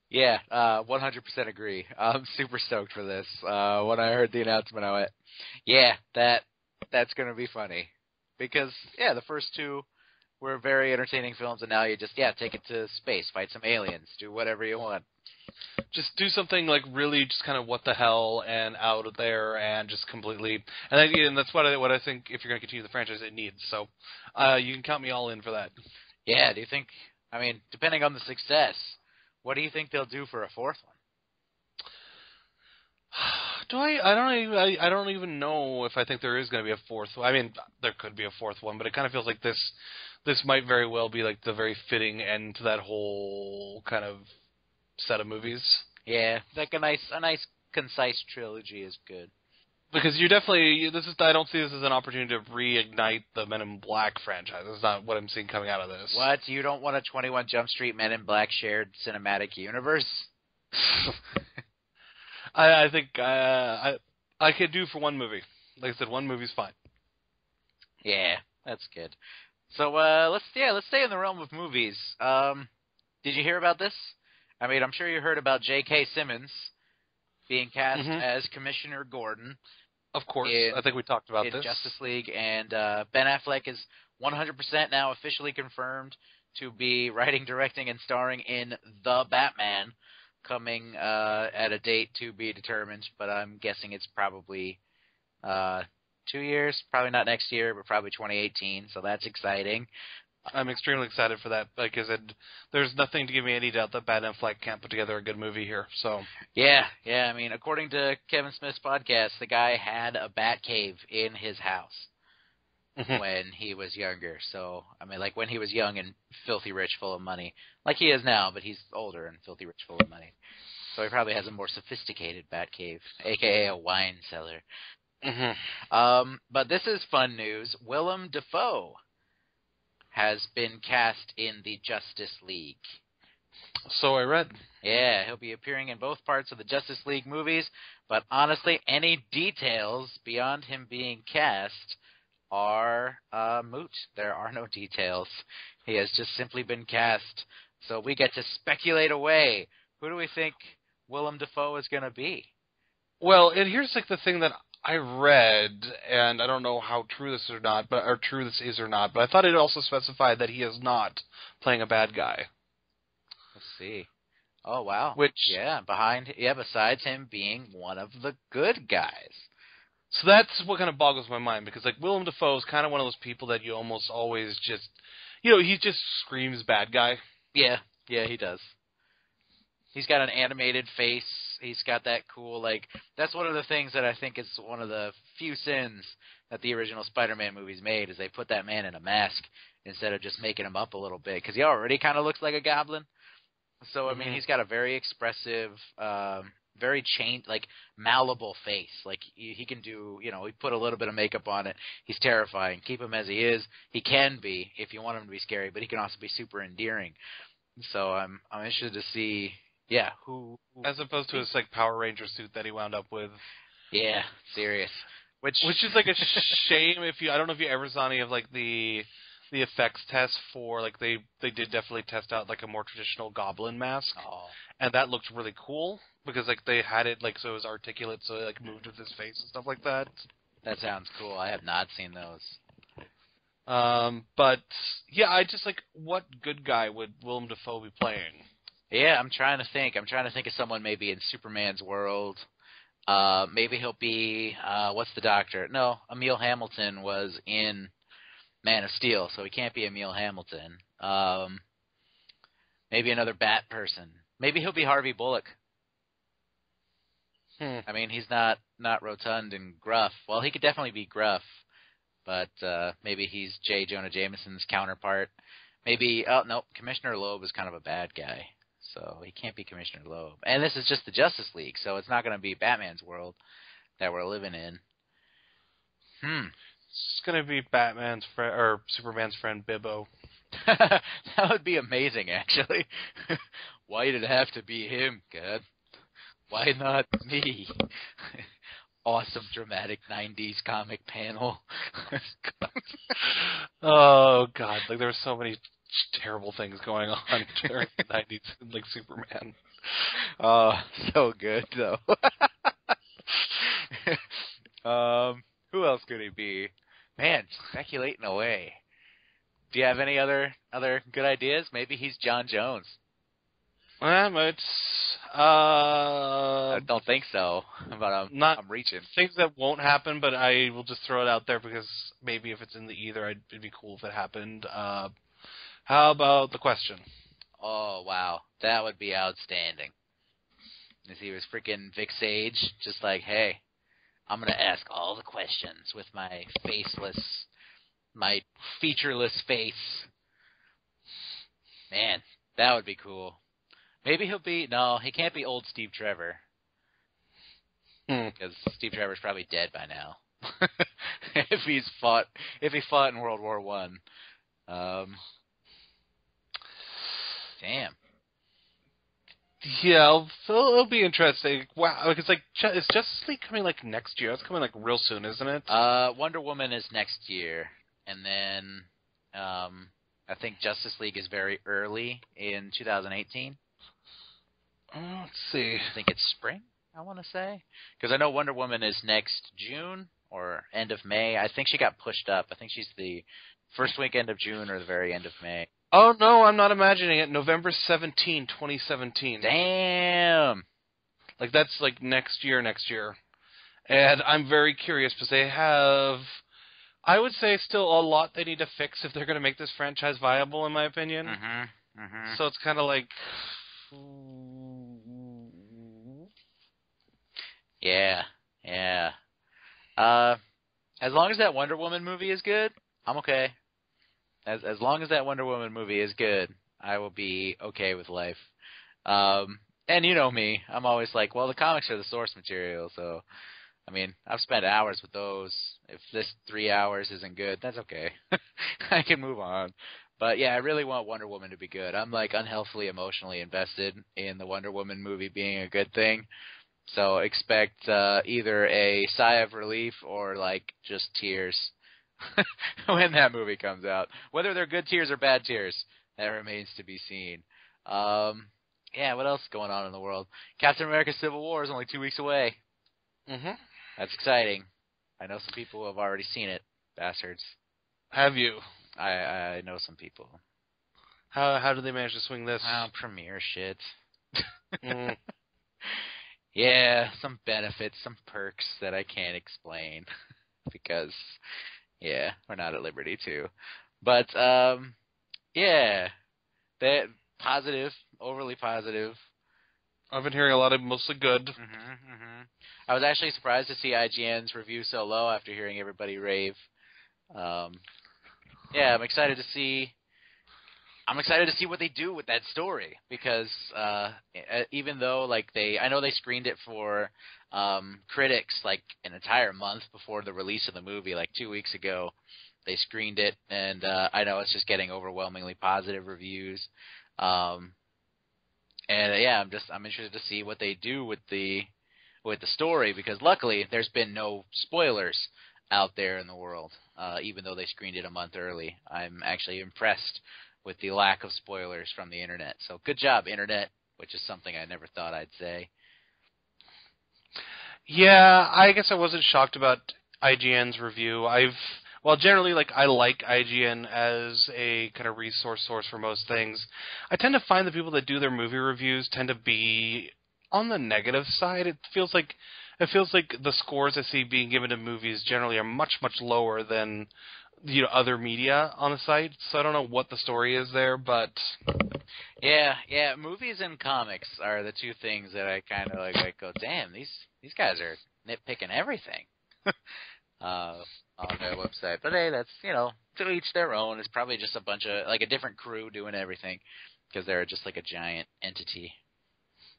[SPEAKER 1] Yeah, 100% agree. I'm super stoked for this. When I heard the announcement, I went, yeah, that's going to be funny. Because, the first two were very entertaining films, and now you just, take it to space, fight some aliens, do whatever you want.
[SPEAKER 2] Just do something, like, really just kind of what the hell and out of there and just completely... And that's what I think, if you're going to continue the franchise, it needs. So you can count me all in for that.
[SPEAKER 1] Yeah, do you think, depending on the success, what do you think they'll do for a fourth one?
[SPEAKER 2] I don't even know if I think there is going to be a fourth one. There could be a fourth one, but it kind of feels like this might very well be, like, the very fitting end to that whole kind of set of movies. Yeah,
[SPEAKER 1] like a nice concise trilogy is good.
[SPEAKER 2] Because I don't see this as an opportunity to reignite the Men in Black franchise. That's not what I'm seeing coming out of this.
[SPEAKER 1] What? You don't want a 21 Jump Street Men in Black shared cinematic universe?
[SPEAKER 2] I think I could do for one movie. Like I said, one movie's fine.
[SPEAKER 1] Yeah, that's good. So let's stay in the realm of movies. Did you hear about this? I'm sure you heard about J.K. Simmons being cast as Commissioner Gordon.
[SPEAKER 2] Of course. I think we talked about this.
[SPEAKER 1] Justice League. And Ben Affleck is 100% now officially confirmed to be writing, directing, and starring in The Batman, coming at a date to be determined. But I'm guessing it's probably 2 years. Probably not next year, but probably 2018. So that's exciting.
[SPEAKER 2] I'm extremely excited for that. Like I said, there's nothing to give me any doubt that Ben Affleck can't put together a good movie here. So
[SPEAKER 1] Yeah. I mean, according to Kevin Smith's podcast, the guy had a bat cave in his house when he was younger. So, I mean, like when he was young and filthy rich, full of money, like he is now, but he's older and filthy rich, full of money. So he probably has a more sophisticated bat cave, aka a wine cellar. But this is fun news. Willem Dafoe has been cast in the Justice League.
[SPEAKER 2] So I read.
[SPEAKER 1] Yeah, he'll be appearing in both parts of the Justice League movies, but honestly, any details beyond him being cast are moot. There are no details. He has just simply been cast, so we get to speculate away. Who do we think Willem Dafoe is going to be?
[SPEAKER 2] Well, and here's like the thing that I read, and I don't know how true this is or not, but I thought it also specified that he is not playing a bad guy.
[SPEAKER 1] Let's see. Oh wow. Besides him being one of the good guys.
[SPEAKER 2] So that's what kind of boggles my mind, because like Willem Dafoe is kind of one of those people that you almost always just, he just screams bad guy.
[SPEAKER 1] Yeah, he does. He's got an animated face. He's got that cool, that's one of the things that I think is one of the few sins that the original Spider-Man movies made, is they put that man in a mask instead of just making him up a little bit, because he already kind of looks like a goblin. So, I mean, he's got a very expressive, very malleable face. Like, he can do, he put a little bit of makeup on it. He's terrifying. Keep him as he is. He can be, if you want him to be scary, but he can also be super endearing. So I'm interested to see... Yeah, who
[SPEAKER 2] as opposed to his Power Ranger suit that he wound up with.
[SPEAKER 1] Yeah, serious. Which
[SPEAKER 2] is like a shame I don't know if you ever saw any of the effects tests for they did definitely test out a more traditional goblin mask.
[SPEAKER 1] Oh. And
[SPEAKER 2] that looked really cool because they had it so it was articulate, so it moved with his face and stuff like that.
[SPEAKER 1] That sounds cool. I have not seen those.
[SPEAKER 2] But yeah, I just what good guy would Willem Dafoe be playing?
[SPEAKER 1] Yeah, I'm trying to think. I'm trying to think of someone maybe in Superman's world. Maybe he'll be, what's the doctor? No, Emil Hamilton was in Man of Steel, so he can't be Emil Hamilton. Maybe another Bat person. Maybe he'll be Harvey Bullock. I mean, he's not rotund and gruff. Well, he could definitely be gruff, but maybe he's J. Jonah Jameson's counterpart. Maybe, Commissioner Loeb is kind of a bad guy. So he can't be Commissioner Loeb. And this is just the Justice League, so it's not going to be Batman's world that we're living in.
[SPEAKER 2] It's going to be Batman's friend, or Superman's friend, Bibbo.
[SPEAKER 1] That would be amazing, actually. Why did it have to be him, God? Why not me? Awesome, dramatic 90s comic panel.
[SPEAKER 2] Oh, God. There were so many terrible things going on during the 90s, Superman.
[SPEAKER 1] Oh, so good though. Who else could he be? Man, speculating away. Do you have any other good ideas? Maybe he's John Jones.
[SPEAKER 2] I
[SPEAKER 1] don't think so, but I'm reaching.
[SPEAKER 2] Things that won't happen, but I will just throw it out there because maybe if it's in the either, it'd be cool if it happened. How about the question?
[SPEAKER 1] Oh, wow. That would be outstanding. If he was freaking Vic Sage, just hey, I'm going to ask all the questions with my featureless face. Man, that would be cool. Maybe he can't be old Steve Trevor. Because Steve Trevor's probably dead by now. if he fought in World War I. Damn.
[SPEAKER 2] Yeah, it'll be interesting. Wow, is Justice League coming next year? That's coming real soon, isn't it?
[SPEAKER 1] Wonder Woman is next year, and then I think Justice League is very early in 2018.
[SPEAKER 2] Let's see.
[SPEAKER 1] I think it's spring, I want to say, because I know Wonder Woman is next June or end of May. I think she got pushed up. I think she's the first weekend of June or the very end of May.
[SPEAKER 2] Oh, no, I'm not imagining it. November 17, 2017.
[SPEAKER 1] Damn.
[SPEAKER 2] That's next year. And I'm very curious because they have I would say still a lot they need to fix if they're going to make this franchise viable, in my opinion. So it's kind of like...
[SPEAKER 1] Yeah. As long as that Wonder Woman movie is good, I'm okay. As long as that Wonder Woman movie is good, I will be okay with life. And you know me, I'm always like, well, the comics are the source material, so, I mean, I've spent hours with those. If this 3 hours isn't good, that's okay. I can move on. But yeah, I really want Wonder Woman to be good. I'm like unhealthily emotionally invested in the Wonder Woman movie being a good thing. So expect either a sigh of relief or like just tears when that movie comes out. Whether they're good tears or bad tears, that remains to be seen. Yeah, what else is going on in the world? Captain America Civil War is only 2 weeks away. That's exciting. I know some people who have already seen it. Bastards.
[SPEAKER 2] Have you?
[SPEAKER 1] I know some people.
[SPEAKER 2] How do they manage to swing this?
[SPEAKER 1] Premiere shit. Yeah, some benefits, some perks that I can't explain because, yeah, we're not at liberty to. But, yeah, that positive, overly positive.
[SPEAKER 2] I've been hearing a lot of mostly good.
[SPEAKER 1] I was actually surprised to see IGN's review so low after hearing everybody rave. Yeah, I'm excited to see what they do with that story because even though like I know they screened it for critics like an entire month before the release of the movie, like 2 weeks ago. They screened it, and I know it's just getting overwhelmingly positive reviews. And yeah, I'm interested to see what they do with the story because luckily there's been no spoilers out there in the world, even though they screened it a month early. I'm actually impressed with the lack of spoilers from the internet. So good job, internet, which is something I never thought I'd say.
[SPEAKER 2] Yeah, I guess I wasn't shocked about IGN's review. Generally, I like IGN as a kind of resource source for most things. I tend to find the people that do their movie reviews tend to be on the negative side. It feels like the scores I see being given to movies generally are much, much lower than other media on the site. So I don't know what the story is there, but
[SPEAKER 1] yeah, movies and comics are the two things that I kind of like go, damn, these guys are nitpicking everything on their website. But hey, that's to each their own. It's probably just a bunch of a different crew doing everything because they're just like a giant entity.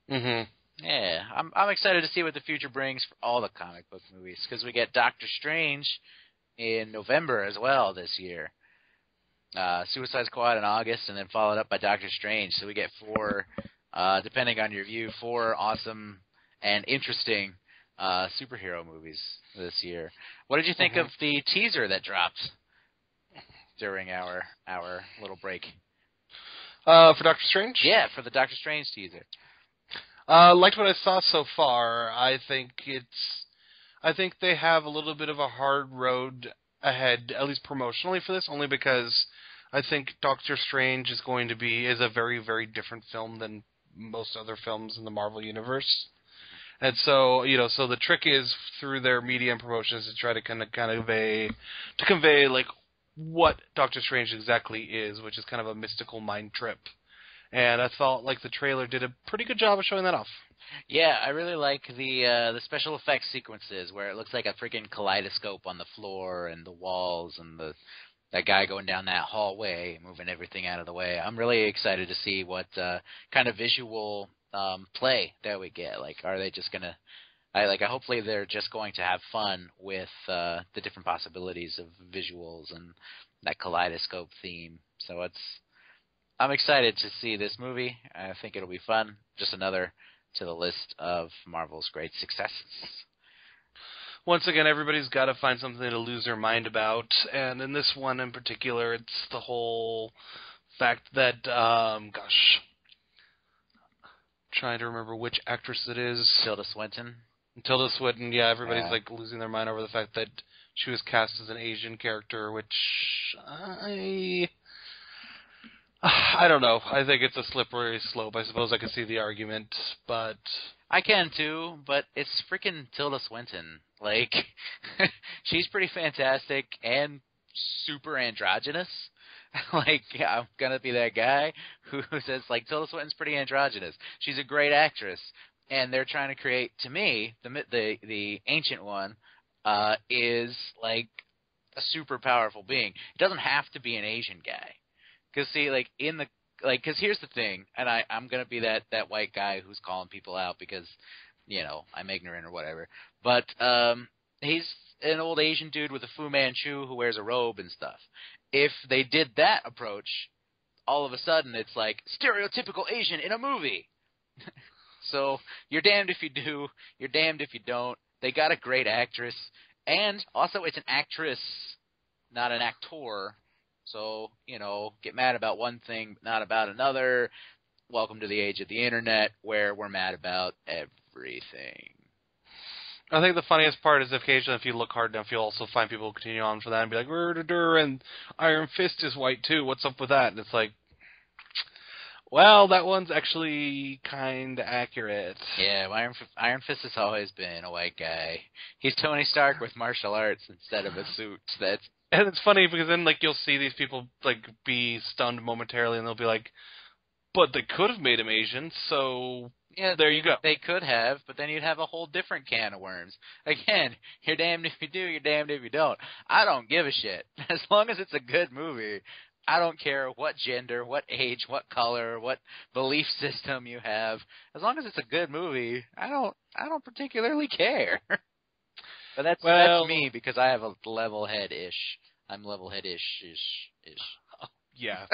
[SPEAKER 1] Yeah, I'm excited to see what the future brings for all the comic book movies because we get Doctor Strange in November as well this year. Suicide Squad in August, and then followed up by Doctor Strange. So we get 4, depending on your view, 4 awesome and interesting superhero movies this year. What did you think of the teaser that dropped during our little break?
[SPEAKER 2] For Doctor Strange?
[SPEAKER 1] Yeah, for the Doctor Strange teaser.
[SPEAKER 2] Liked what I saw so far. I think they have a little bit of a hard road ahead, at least promotionally for this, only because I think Doctor Strange is a very, very different film than most other films in the Marvel Universe. And so, so the trick is through their media and promotions to try to kind of convey like what Doctor Strange exactly is, which is kind of a mystical mind trip. And I thought like the trailer did a pretty good job of showing that off.
[SPEAKER 1] Yeah, I really like the special effects sequences where it looks like a freaking kaleidoscope on the floor and the walls and that guy going down that hallway, moving everything out of the way. I'm really excited to see what kind of visual play that we get. Like, are they just gonna? Hopefully they're just going to have fun with the different possibilities of visuals and that kaleidoscope theme. So I'm excited to see this movie. I think it'll be fun. Just another to the list of Marvel's great successes.
[SPEAKER 2] Once again, everybody's got to find something to lose their mind about, and in this one in particular, it's the whole fact that, trying to remember which actress it is.
[SPEAKER 1] Tilda Swinton,
[SPEAKER 2] yeah, everybody's losing their mind over the fact that she was cast as an Asian character, which I don't know. I think it's a slippery slope. I suppose I could see the argument, but
[SPEAKER 1] I can too, but it's freaking Tilda Swinton. Like, she's pretty fantastic and super androgynous. Like, I'm gonna be that guy who says, like, Tilda Swinton's pretty androgynous. She's a great actress, and they're trying to create, to me, the Ancient One is like a super powerful being. It doesn't have to be an Asian guy, because see, like because here's the thing, and I'm gonna be that white guy who's calling people out because, I'm ignorant or whatever. But he's an old Asian dude with a Fu Manchu who wears a robe and stuff. If they did that approach, all of a sudden it's like stereotypical Asian in a movie. So you're damned if you do, you're damned if you don't. They got a great actress, and also it's an actress, not an actor. So, get mad about one thing, but not about another. Welcome to the age of the internet, where we're mad about everything.
[SPEAKER 2] I think the funniest part is occasionally if you look hard enough, you'll also find people continue on for that and be like, and Iron Fist is white too, what's up with that? And it's like, well, that one's actually kind of accurate.
[SPEAKER 1] Yeah, Iron Fist has always been a white guy. He's Tony Stark with martial arts instead of a suit.
[SPEAKER 2] And it's funny because then, like, you'll see these people, like, be stunned momentarily and they'll be like, but they could have made him Asian, so... Yeah, there you go.
[SPEAKER 1] They could have, but then you'd have a whole different can of worms. Again, you're damned if you do, you're damned if you don't. I don't give a shit. As long as it's a good movie, I don't care what gender, what age, what color, what belief system you have. As long as it's a good movie, I don't particularly care. But that's me because I have a level head-ish. I'm level head-ish.
[SPEAKER 2] Yeah.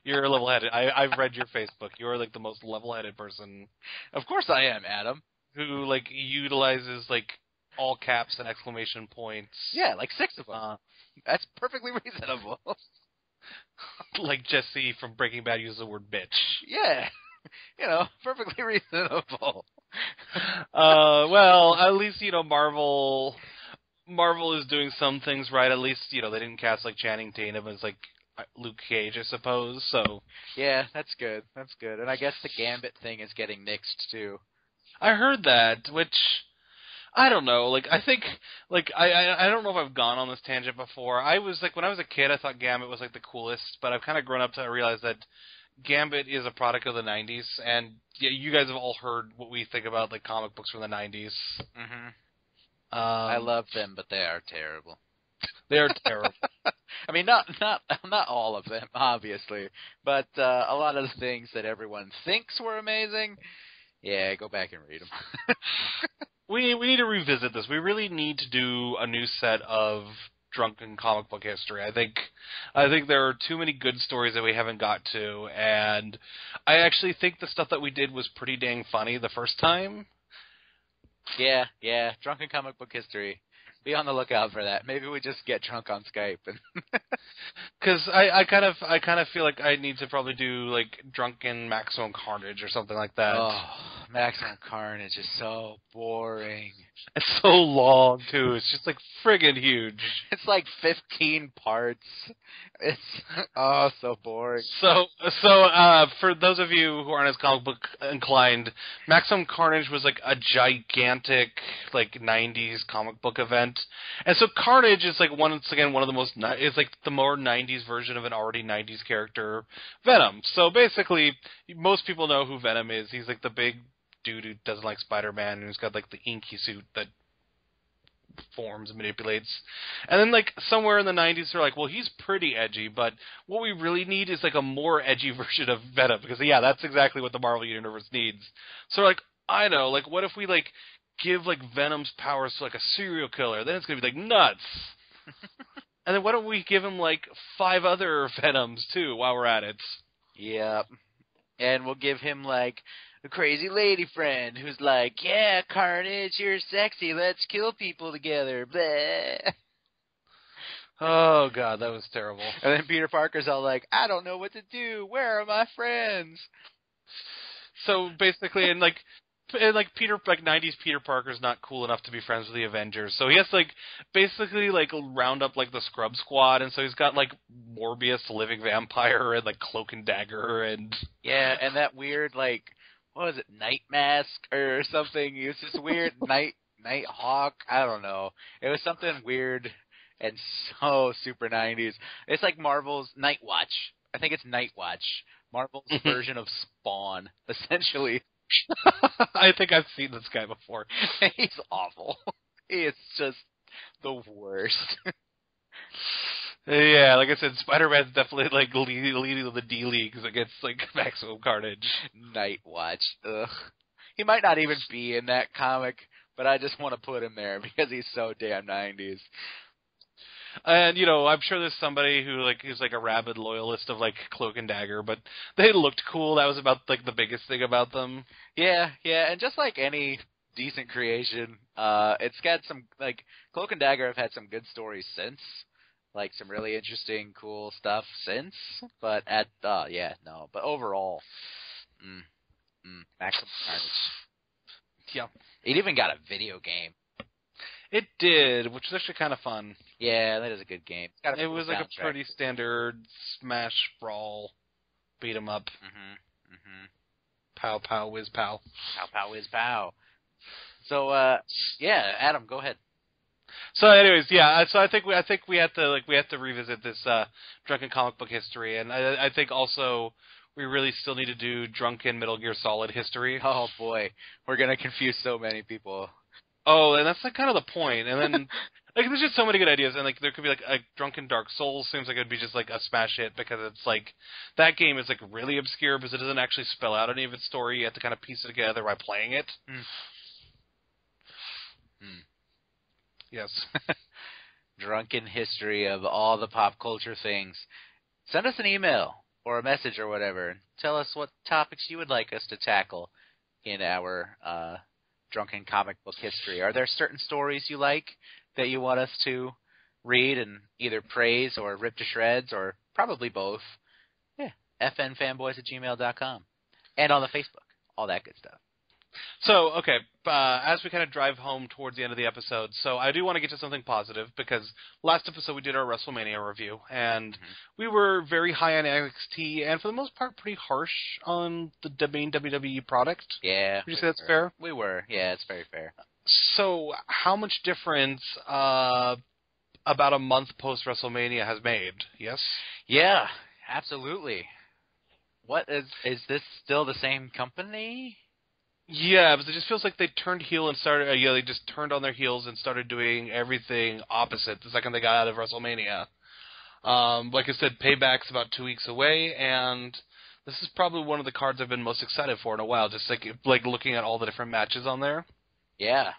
[SPEAKER 2] You're level-headed. I've read your Facebook. You're, like, the most level-headed person.
[SPEAKER 1] Of course I am, Adam.
[SPEAKER 2] Who, like, utilizes, like, all caps and exclamation points.
[SPEAKER 1] Yeah, like 6 of them. That's perfectly reasonable.
[SPEAKER 2] Like Jesse from Breaking Bad uses the word bitch.
[SPEAKER 1] Yeah. Perfectly reasonable.
[SPEAKER 2] Well, at least, Marvel is doing some things right. At least, they didn't cast, like, Channing Tatum as, like, Luke Cage, I suppose, so...
[SPEAKER 1] Yeah, that's good. And I guess the Gambit thing is getting nixed, too.
[SPEAKER 2] I heard that, which... I don't know, like, I think, like, I don't know if I've gone on this tangent before. I was, like, when I was a kid, I thought Gambit was, like, the coolest, but I've kind of grown up to realize that Gambit is a product of the 90s, and yeah, you guys have all heard what we think about, like, comic books from the 90s.
[SPEAKER 1] Mm-hmm. I love them, but they are terrible.
[SPEAKER 2] They are terrible.
[SPEAKER 1] I mean, not all of them, obviously, but a lot of the things that everyone thinks were amazing, yeah, go back and read them.
[SPEAKER 2] We need to revisit this. We really need to do a new set of drunken comic book history. I think there are too many good stories that we haven't got to, and I actually think the stuff that we did was pretty dang funny the first time.
[SPEAKER 1] Yeah, drunken comic book history. Be on the lookout for that. Maybe we just get drunk on Skype.
[SPEAKER 2] Because I kind of feel like I need to probably do like drunken Maximum Carnage or something like that.
[SPEAKER 1] Oh, Maximum Carnage is so boring.
[SPEAKER 2] It's so long too. It's just like friggin' huge.
[SPEAKER 1] It's like 15 parts. It's so boring.
[SPEAKER 2] So for those of you who aren't as comic book inclined, Maximum Carnage was like a gigantic like 90s comic book event. And so Carnage is like one of the most is like the more 90s version of an already 90s character, Venom. So basically most people know who Venom is. He's like the big dude who doesn't like Spider-Man and who's got like the inky suit that forms and manipulates. And then like somewhere in the 90s they're like, well, he's pretty edgy, but what we really need is like a more edgy version of Venom, because yeah, that's exactly what the Marvel Universe needs. So like, I know, like what if we like give like Venom's powers to like a serial killer? Then it's gonna be like nuts. And then why don't we give him like 5 other Venoms too while we're at it?
[SPEAKER 1] Yeah. And we'll give him like a crazy lady friend who's like, yeah, Carnage, you're sexy, let's kill people together. Blah.
[SPEAKER 2] Oh, God, that was terrible.
[SPEAKER 1] And then Peter Parker's all like, I don't know what to do. Where are my friends?
[SPEAKER 2] So basically, and like Peter, like 90s Peter Parker's not cool enough to be friends with the Avengers, so he has to like basically like round up like the Scrub Squad, and so he's got like Morbius, the Living Vampire, and like Cloak and Dagger, and
[SPEAKER 1] yeah, and that weird like what was it, Night Mask or something? It was this weird Night Hawk. I don't know. It was something weird and so super 90s. It's like Marvel's Night Watch. I think it's Night Watch. Marvel's version of Spawn, essentially.
[SPEAKER 2] I think I've seen this guy before.
[SPEAKER 1] He's awful. It's just the worst.
[SPEAKER 2] Yeah, like I said, Spider-Man's definitely like leading the D leagues against like Maximum Carnage.
[SPEAKER 1] Night Watch. Ugh. He might not even be in that comic, but I just want to put him there because he's so damn 90s.
[SPEAKER 2] And I'm sure there's somebody who like is like a rabid loyalist of like Cloak and Dagger, but they looked cool. That was about like the biggest thing about them.
[SPEAKER 1] Yeah, and just like any decent creation, it's got some like Cloak and Dagger have had some good stories since, like some really interesting, cool stuff since. But but overall, Maximum Carnage.
[SPEAKER 2] Yeah,
[SPEAKER 1] it even got a video game.
[SPEAKER 2] It did, which was actually kind of fun.
[SPEAKER 1] Yeah, that is a good game.
[SPEAKER 2] It was like a pretty standard Smash Brawl beat 'em up. Pow pow whiz pow.
[SPEAKER 1] Pow pow whiz pow. So Adam, go ahead.
[SPEAKER 2] So anyways, yeah, so I think we have to revisit this drunken comic book history, and I think also we really still need to do drunken Metal Gear Solid history.
[SPEAKER 1] Oh boy, we're gonna confuse so many people.
[SPEAKER 2] Oh, and that's like kind of the point. And then like there's just so many good ideas, and like there could be like a drunken Dark Souls seems like it'd be just like a smash hit because it's like that game is like really obscure because it doesn't actually spell out any of its story. You have to kind of piece it together by playing it. Yes.
[SPEAKER 1] Drunken history of all the pop culture things. Send us an email or a message or whatever. Tell us what topics you would like us to tackle in our drunken comic book history. Are there certain stories you like that you want us to read and either praise or rip to shreds, or probably both? Yeah, fnfanboys@gmail.com. And on the Facebook, all that good stuff.
[SPEAKER 2] So, okay, as we kind of drive home towards the end of the episode, so I do want to get to something positive, because last episode we did our WrestleMania review, and we were very high on NXT, and for the most part pretty harsh on the main WWE product.
[SPEAKER 1] Yeah.
[SPEAKER 2] Would you say that's fair?
[SPEAKER 1] We were. Yeah, it's very fair.
[SPEAKER 2] So, how much difference about a month post-WrestleMania has made, yes?
[SPEAKER 1] Yeah, absolutely. What is this still the same company?
[SPEAKER 2] Yeah, but it just feels like they turned heel and started. They just turned on their heels and started doing everything opposite the second they got out of WrestleMania. Like I said, Payback's about 2 weeks away, and this is probably one of the cards I've been most excited for in a while. Just like looking at all the different matches on there.
[SPEAKER 1] Yeah.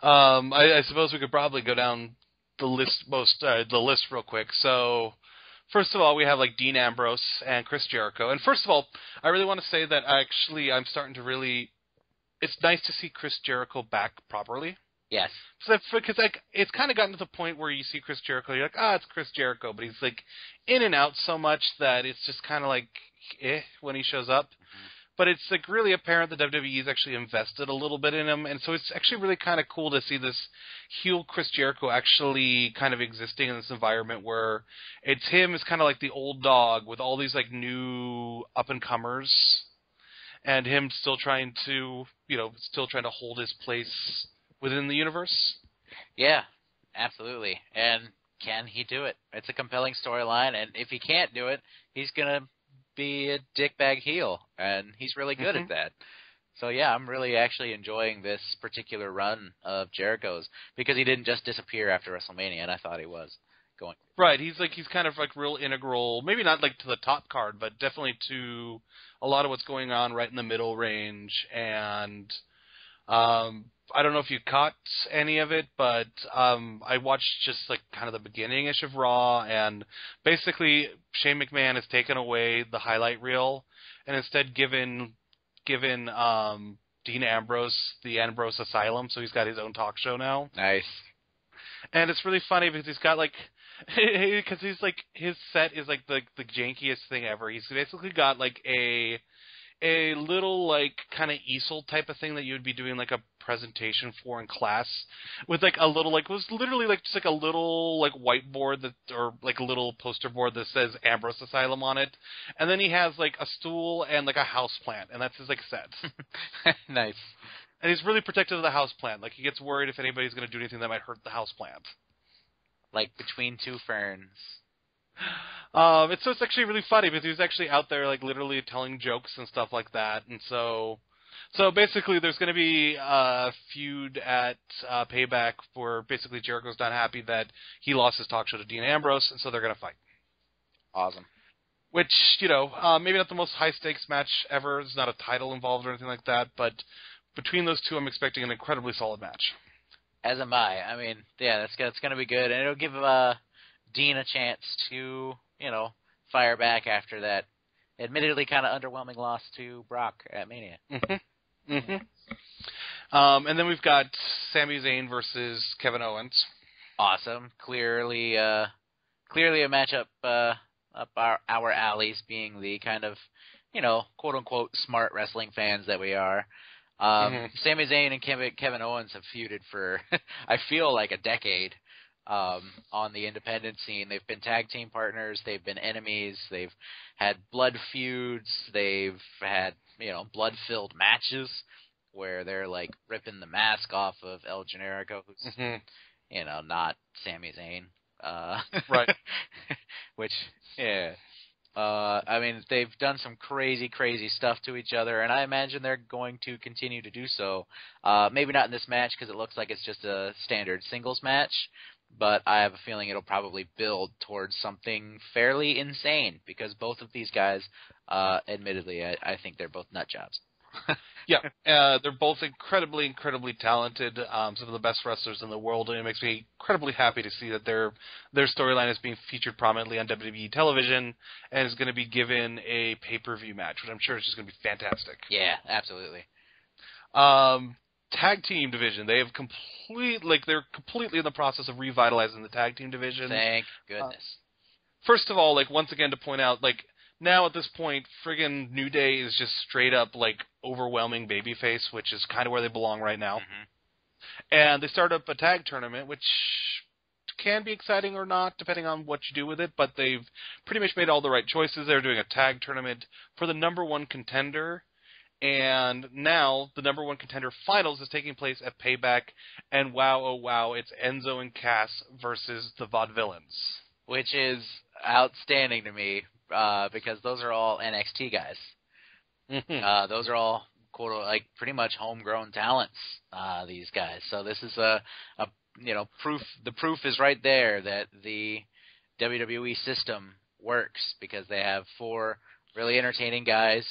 [SPEAKER 2] I suppose we could probably go down the list real quick. So. First of all, we have like Dean Ambrose and Chris Jericho. And first of all, I really want to say that actually I'm starting to really – it's nice to see Chris Jericho back properly.
[SPEAKER 1] Yes.
[SPEAKER 2] Because like it's kind of gotten to the point where you see Chris Jericho, you're like, it's Chris Jericho. But he's like in and out so much that it's just kind of like when he shows up. But it's like really apparent that WWE's actually invested a little bit in him, and so it's actually really kind of cool to see this heel Chris Jericho actually kind of existing in this environment where it's him as kind of like the old dog with all these like new up and comers, and him still trying to hold his place within the universe.
[SPEAKER 1] Yeah, absolutely. And can he do it? It's a compelling storyline, and if he can't do it, he's gonna be a dickbag heel, and he's really good at that. So yeah, I'm really actually enjoying this particular run of Jericho's, because he didn't just disappear after WrestleMania, and I thought he was going. Right,
[SPEAKER 2] he's kind of like real integral, maybe not like to the top card, but definitely to a lot of what's going on right in the middle range. And I don't know if you caught any of it, but I watched just like kind of the beginning-ish of Raw, and basically Shane McMahon has taken away the highlight reel and instead given Dean Ambrose the Ambrose Asylum, so he's got his own talk show now.
[SPEAKER 1] Nice.
[SPEAKER 2] And it's really funny because he's got like because he's like his set is like the jankiest thing ever. He's basically got like a a little, like, kind of easel type of thing that you would be doing, like, a presentation for in class with, like, a little, like, it was literally, like, just, like, a little, like, whiteboard that, or, like, a little poster board that says Ambrose Asylum on it. And then he has, like, a stool and, like, a house plant, and that's his, like, set.
[SPEAKER 1] Nice.
[SPEAKER 2] And he's really protective of the house plant. Like, he gets worried if anybody's going to do anything that might hurt the house plant.
[SPEAKER 1] Like Between Two Ferns.
[SPEAKER 2] It's actually really funny because he was actually out there, like, literally telling jokes and stuff like that. And so basically there's going to be a feud at Payback where basically Jericho's not happy that he lost his talk show to Dean Ambrose, and so they're going to fight.
[SPEAKER 1] Awesome.
[SPEAKER 2] Which, maybe not the most high-stakes match ever. There's not a title involved or anything like that, but between those two, I'm expecting an incredibly solid match.
[SPEAKER 1] As am I. I mean, yeah, that's going to be good, and it'll give Dean a chance to, fire back after that admittedly kind of underwhelming loss to Brock at Mania.
[SPEAKER 2] Mm-hmm. Mm-hmm. And then we've got Sami Zayn versus Kevin Owens.
[SPEAKER 1] Awesome. Clearly a matchup up our alleys, being the kind of, quote-unquote smart wrestling fans that we are. Sami Zayn and Kevin Owens have feuded for, I feel like, a decade on the independent scene. They've been tag team partners. They've been enemies. They've had blood feuds. They've had, blood-filled matches where they're, like, ripping the mask off of El Generico, who's, not Sami Zayn.
[SPEAKER 2] Right.
[SPEAKER 1] Which, yeah. I mean, they've done some crazy, crazy stuff to each other, and I imagine they're going to continue to do so. Maybe not in this match because it looks like it's just a standard singles match, but I have a feeling it'll probably build towards something fairly insane because both of these guys, admittedly, I think they're both nut jobs.
[SPEAKER 2] Yeah, they're both incredibly, incredibly talented, some of the best wrestlers in the world, and it makes me incredibly happy to see that their storyline is being featured prominently on WWE television and is going to be given a pay-per-view match, which I'm sure is just going to be fantastic.
[SPEAKER 1] Yeah, absolutely.
[SPEAKER 2] Tag team division, they're completely in the process of revitalizing the tag team division.
[SPEAKER 1] Thank goodness.
[SPEAKER 2] First of all, once again to point out, now at this point, friggin' New Day is just straight up, overwhelming babyface, which is kind of where they belong right now.
[SPEAKER 1] Mm-hmm.
[SPEAKER 2] And they start up a tag tournament, which can be exciting or not, depending on what you do with it, but they've pretty much made all the right choices. They're doing a tag tournament for the number one contender, and now the number one contender finals is taking place at Payback, and wow, oh wow, it's Enzo and Cass versus the Vaudevillains.
[SPEAKER 1] Which is outstanding to me. Because those are all NXT guys.
[SPEAKER 2] Mm-hmm.
[SPEAKER 1] Those are all pretty much homegrown talents. These guys. So this is a proof. The proof is right there that the WWE system works because they have 4 really entertaining guys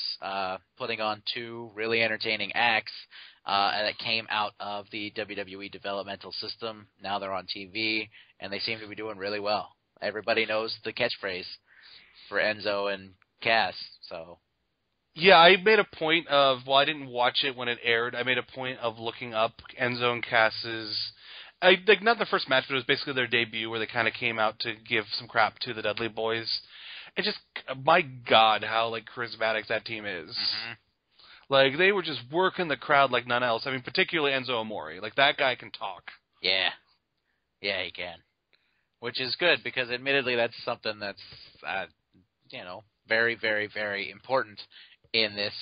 [SPEAKER 1] putting on 2 really entertaining acts that came out of the WWE developmental system. Now they're on TV and they seem to be doing really well. Everybody knows the catchphrase for Enzo and Cass, so.
[SPEAKER 2] Yeah, I made a point of, I didn't watch it when it aired, I made a point of looking up Enzo and Cass's, not the first match, but it was basically their debut where they kind of came out to give some crap to the Dudley Boys. And just, my God, how, charismatic that team is.
[SPEAKER 1] Mm-hmm.
[SPEAKER 2] They were just working the crowd like none else. I mean, particularly Enzo Amore. That guy can talk.
[SPEAKER 1] Yeah. Yeah, he can. Which is good, because admittedly that's something that's, very, very, very important in this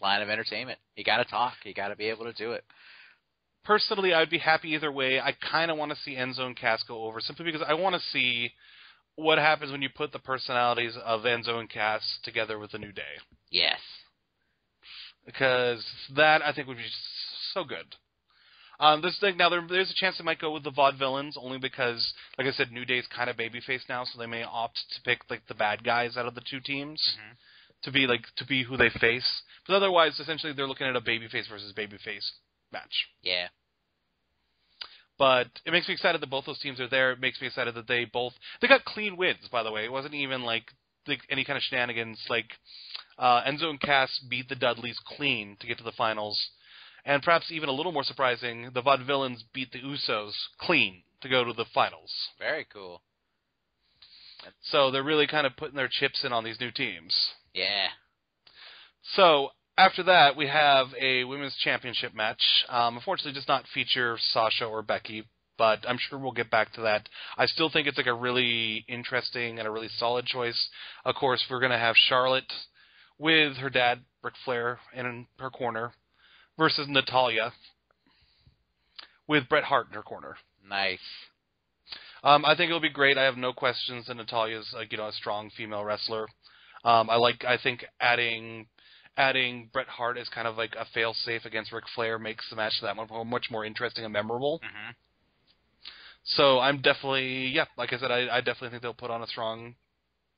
[SPEAKER 1] line of entertainment. You got to talk. You got to be able to do it.
[SPEAKER 2] Personally, I'd be happy either way. I kind of want to see Enzo and Cass go over, simply because I want to see what happens when you put the personalities of Enzo and Cass together with the New Day.
[SPEAKER 1] Yes.
[SPEAKER 2] Because that, I think, would be so good. There's a chance they might go with the Vaudevillains, only because, like I said, New Day's kind of babyface now, so they may opt to pick the bad guys out of the 2 teams to be who they face. But otherwise, essentially, they're looking at a babyface versus babyface match.
[SPEAKER 1] Yeah.
[SPEAKER 2] But it makes me excited that both those teams are there. It makes me excited that they got clean wins, by the way. It wasn't even any kind of shenanigans. Enzo and Cass beat the Dudleys clean to get to the finals. And perhaps even a little more surprising, the Vaudevillains beat the Usos clean to go to the finals.
[SPEAKER 1] Very cool.
[SPEAKER 2] So they're really kind of putting their chips in on these new teams.
[SPEAKER 1] Yeah.
[SPEAKER 2] So after that, we have a women's championship match. Unfortunately, does not feature Sasha or Becky, but I'm sure we'll get back to that. I still think it's like a really interesting and a really solid choice. Of course, we're going to have Charlotte with her dad, Ric Flair, in her corner, versus Natalya with Bret Hart in her corner.
[SPEAKER 1] Nice.
[SPEAKER 2] I think it'll be great. I have no questions that Natalya's a strong female wrestler. I think adding Bret Hart as kind of like a fail-safe against Ric Flair makes the match that much more interesting and memorable.
[SPEAKER 1] Mm-hmm.
[SPEAKER 2] So I'm definitely, like I said, I definitely think they'll put on a strong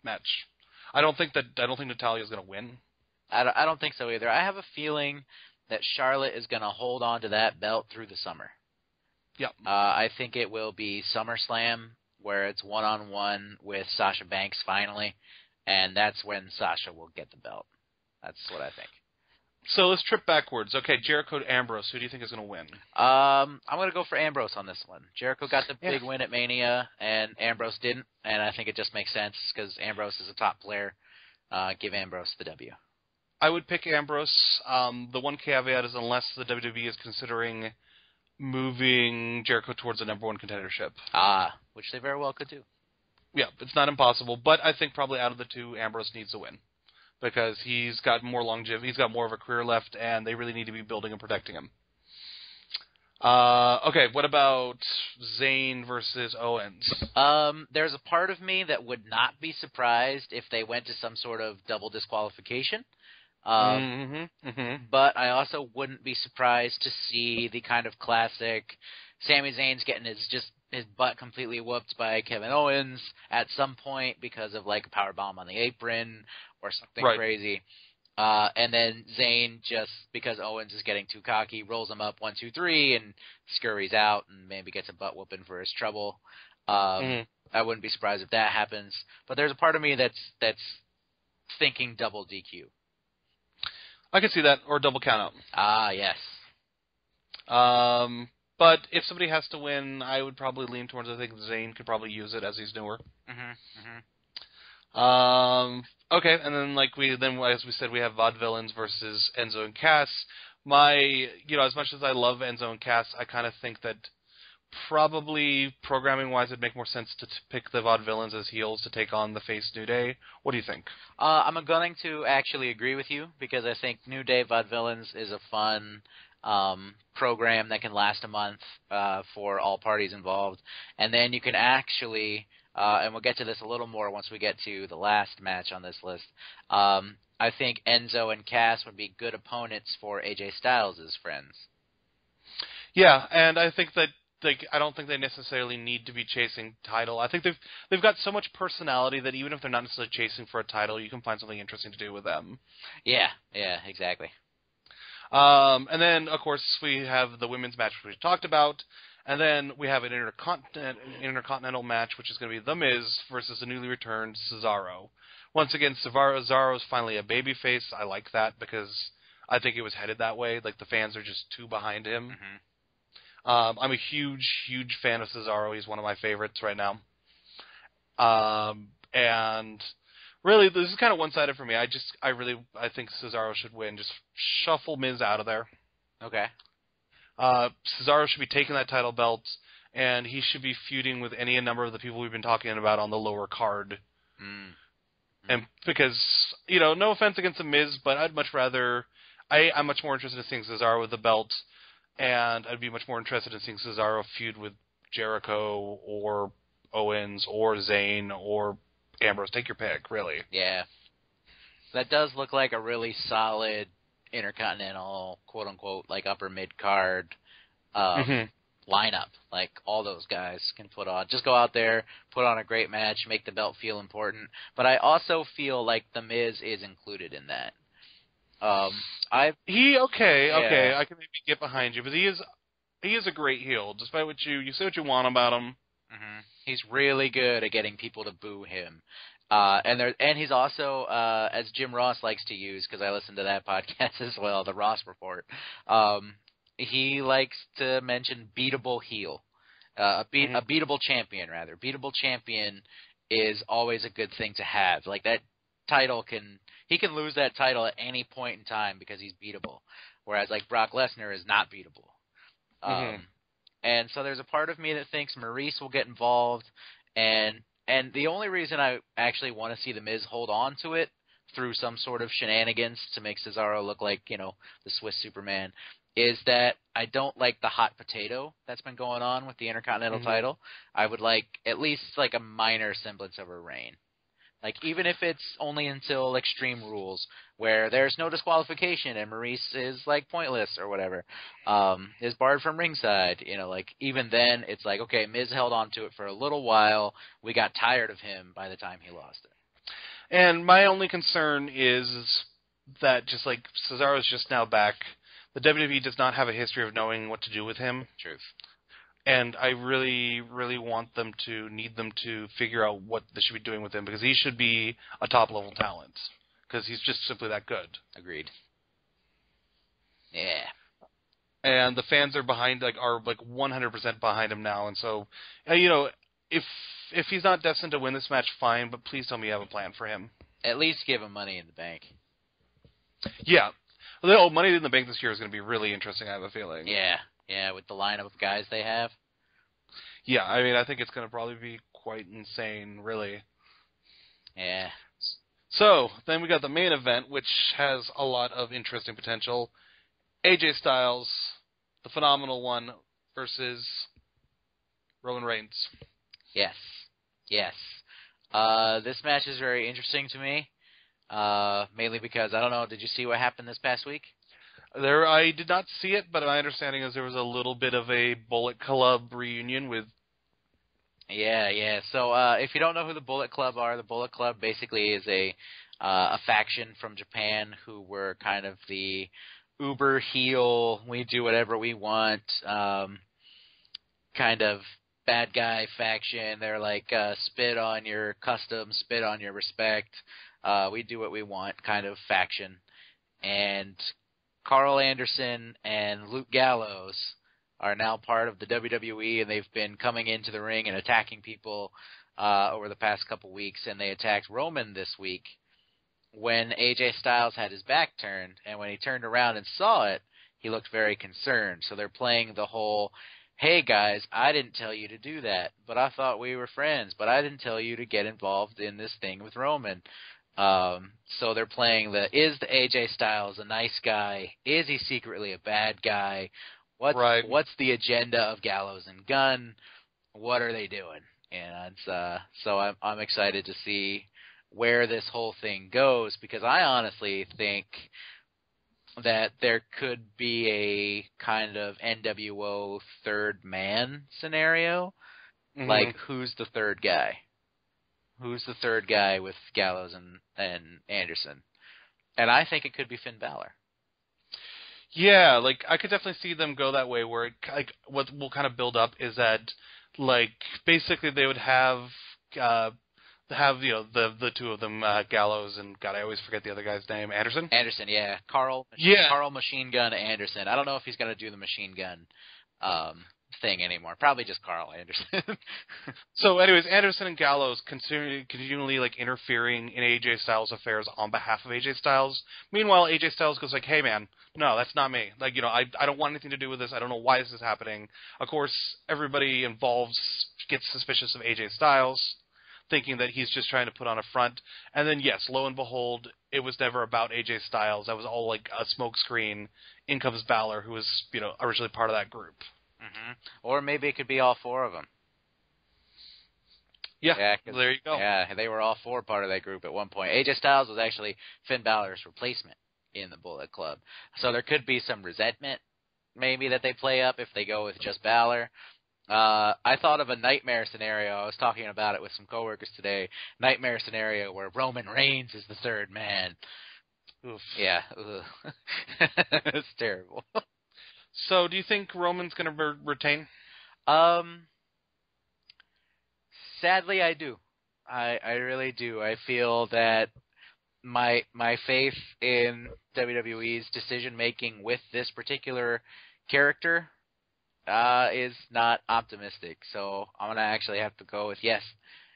[SPEAKER 2] match. I don't think Natalya's going to win.
[SPEAKER 1] I don't think so either. I have a feeling that Charlotte is going to hold on to that belt through the summer.
[SPEAKER 2] Yep.
[SPEAKER 1] I think it will be SummerSlam, where it's one-on-one with Sasha Banks finally, and that's when Sasha will get the belt. That's what I think.
[SPEAKER 2] So let's trip backwards. Okay, Jericho to Ambrose. Who do you think is going to win?
[SPEAKER 1] I'm going to go for Ambrose on this one. Jericho got the big win at Mania, and Ambrose didn't, and I think it just makes sense because Ambrose is a top player. Give Ambrose the W.
[SPEAKER 2] I would pick Ambrose. The one caveat is unless the WWE is considering moving Jericho towards the number one contendership.
[SPEAKER 1] Which they very well could do.
[SPEAKER 2] Yeah, it's not impossible, but I think probably out of the two, Ambrose needs to win because he's got more longevity, he's got more of a career left, and they really need to be building and protecting him. Okay, what about Zayn versus Owens?
[SPEAKER 1] There's a part of me that would not be surprised if they went to some sort of double disqualification. But I also wouldn't be surprised to see the kind of classic Sami Zayn's getting his butt completely whooped by Kevin Owens at some point because of like a powerbomb on the apron or something crazy. And then Zayn, just because Owens is getting too cocky, rolls him up 1, 2, 3 and scurries out and maybe gets a butt whooping for his trouble. I wouldn't be surprised if that happens. But there's a part of me that's thinking double DQ.
[SPEAKER 2] I could see that, or double count out.
[SPEAKER 1] Yes.
[SPEAKER 2] But if somebody has to win, I would probably lean towards, I think Zayn could probably use it as he's newer. Okay, and then as we said, we have Vaudevillains versus Enzo and Cass. As much as I love Enzo and Cass, I kind of think that probably programming-wise, it'd make more sense to pick the Vaudevillains as heels to take on the face New Day. What do you think?
[SPEAKER 1] I'm going to actually agree with you because I think New Day Vaudevillains is a fun program that can last a month for all parties involved. And then you can actually, and we'll get to this a little more once we get to the last match on this list, I think Enzo and Cass would be good opponents for AJ Styles' friends.
[SPEAKER 2] Yeah, and I think that I don't think they necessarily need to be chasing title. I think they've got so much personality that even if they're not necessarily chasing for a title, you can find something interesting to do with them. Yeah,
[SPEAKER 1] exactly.
[SPEAKER 2] And then, of course, we have the women's match, which we talked about. And then we have an intercontinental match, which is going to be The Miz versus the newly returned Cesaro. Once again, Cesaro's finally a babyface. I like that because I think it was headed that way. Like, the fans are just too behind him.
[SPEAKER 1] Mm-hmm.
[SPEAKER 2] I'm a huge, huge fan of Cesaro. He's one of my favorites right now. And really, this is kind of one-sided for me. I think Cesaro should win. Just shuffle Miz out of there.
[SPEAKER 1] Okay.
[SPEAKER 2] Cesaro should be taking that title belt, and he should be feuding with any number of the people we've been talking about on the lower card. And because, no offense against the Miz, but I'd much rather... I'm much more interested in seeing Cesaro with the belt, and I'd be much more interested in seeing Cesaro feud with Jericho or Owens or Zayn or Ambrose. Take your pick, really.
[SPEAKER 1] Yeah. That does look like a really solid intercontinental, quote-unquote, like upper mid-card lineup. Like, all those guys can just go out there, put on a great match, make the belt feel important. But I also feel like The Miz is included in that. I can maybe get behind you, but he is a great heel. Despite what you say what you want about him, he's really good at getting people to boo him. And he's also, as Jim Ross likes to use, because I listen to that podcast as well, the Ross Report. He likes to mention beatable heel, a beatable champion rather. Beatable champion is always a good thing to have. Like that title he can lose that title at any point in time because he's beatable, whereas like Brock Lesnar is not beatable. And so there's a part of me that thinks Maurice will get involved, and the only reason I actually want to see The Miz hold on to it through some sort of shenanigans to make Cesaro look like, the Swiss Superman, is that I don't like the hot potato that's been going on with the Intercontinental title. I would like at least like a minor semblance of a reign. Like, even if it's only until Extreme Rules, where there's no disqualification and Maurice is, like, pointless or whatever, is barred from ringside, like, even then, it's like, okay, Miz held on to it for a little while. We got tired of him by the time he lost it.
[SPEAKER 2] And my only concern is that just like Cesaro's just now back, the WWE does not have a history of knowing what to do with him.
[SPEAKER 1] Truth.
[SPEAKER 2] And I really, really need them to figure out what they should be doing with him, because he should be a top-level talent, because he's just simply that good.
[SPEAKER 1] Agreed. Yeah.
[SPEAKER 2] And the fans are 100% behind him now, and so, if he's not destined to win this match, fine, but please tell me you have a plan for him.
[SPEAKER 1] At least give him Money in the Bank.
[SPEAKER 2] Yeah. Well, Money in the Bank this year is going to be really interesting, I have a feeling.
[SPEAKER 1] Yeah, with the lineup of guys they have.
[SPEAKER 2] Yeah, I mean, I think it's going to probably be quite insane, really.
[SPEAKER 1] Yeah.
[SPEAKER 2] So, then we got the main event, which has a lot of interesting potential. AJ Styles, the Phenomenal One, versus Roman Reigns.
[SPEAKER 1] Yes. This match is very interesting to me, mainly because, I don't know, did you see what happened this past week?
[SPEAKER 2] I did not see it, but my understanding is there was a little bit of a Bullet Club reunion with...
[SPEAKER 1] Yeah. So if you don't know who the Bullet Club are, the Bullet Club basically is a faction from Japan who were kind of the uber heel, we do whatever we want, kind of bad guy faction. They're like spit on your custom, spit on your respect, we do what we want kind of faction. And Carl Anderson and Luke Gallows are now part of the WWE, and they've been coming into the ring and attacking people over the past couple weeks, and they attacked Roman this week when AJ Styles had his back turned, and when he turned around and saw it, he looked very concerned. So they're playing the whole, hey guys, I didn't tell you to do that, but I thought we were friends, but I didn't tell you to get involved in this thing with Roman. So they're playing is the AJ Styles a nice guy? Is he secretly a bad guy? What's the agenda of Gallows and Gunn? What are they doing? And so I'm excited to see where this whole thing goes, because I honestly think that there could be a kind of NWO third man scenario. Mm-hmm. Like, who's the third guy? Who's the third guy with Gallows and Anderson? And I think it could be Finn Balor.
[SPEAKER 2] Yeah, like, I could definitely see them go that way, where, what will kind of build up is that, basically they would have the two of them, Gallows and, God, I always forget the other guy's name, Anderson?
[SPEAKER 1] Anderson, yeah. Carl Machine Gun Anderson. I don't know if he's going to do the machine gun thing anymore. Probably just Carl Anderson.
[SPEAKER 2] So, anyways, Anderson and Gallows continually interfering in AJ Styles' affairs on behalf of AJ Styles. Meanwhile, AJ Styles goes hey man, no, that's not me. I don't want anything to do with this. I don't know why this is happening. Of course, everybody involved gets suspicious of AJ Styles, thinking that he's just trying to put on a front. And then, yes, lo and behold, it was never about AJ Styles. That was all a smokescreen. In comes Balor, who was, originally part of that group.
[SPEAKER 1] Mm-hmm. Or maybe it could be all four of them.
[SPEAKER 2] Yeah, there you go.
[SPEAKER 1] Yeah, they were all four part of that group at one point. AJ Styles was actually Finn Balor's replacement in the Bullet Club. So there could be some resentment maybe that they play up if they go with just Balor. I thought of a nightmare scenario. I was talking about it with some coworkers today. Nightmare scenario where Roman Reigns is the third man. Oof. Yeah. It's terrible.
[SPEAKER 2] So, do you think Roman's going to retain?
[SPEAKER 1] Sadly, I do. I really do. I feel that my faith in WWE's decision making with this particular character is not optimistic. So I'm going to actually have to go with yes,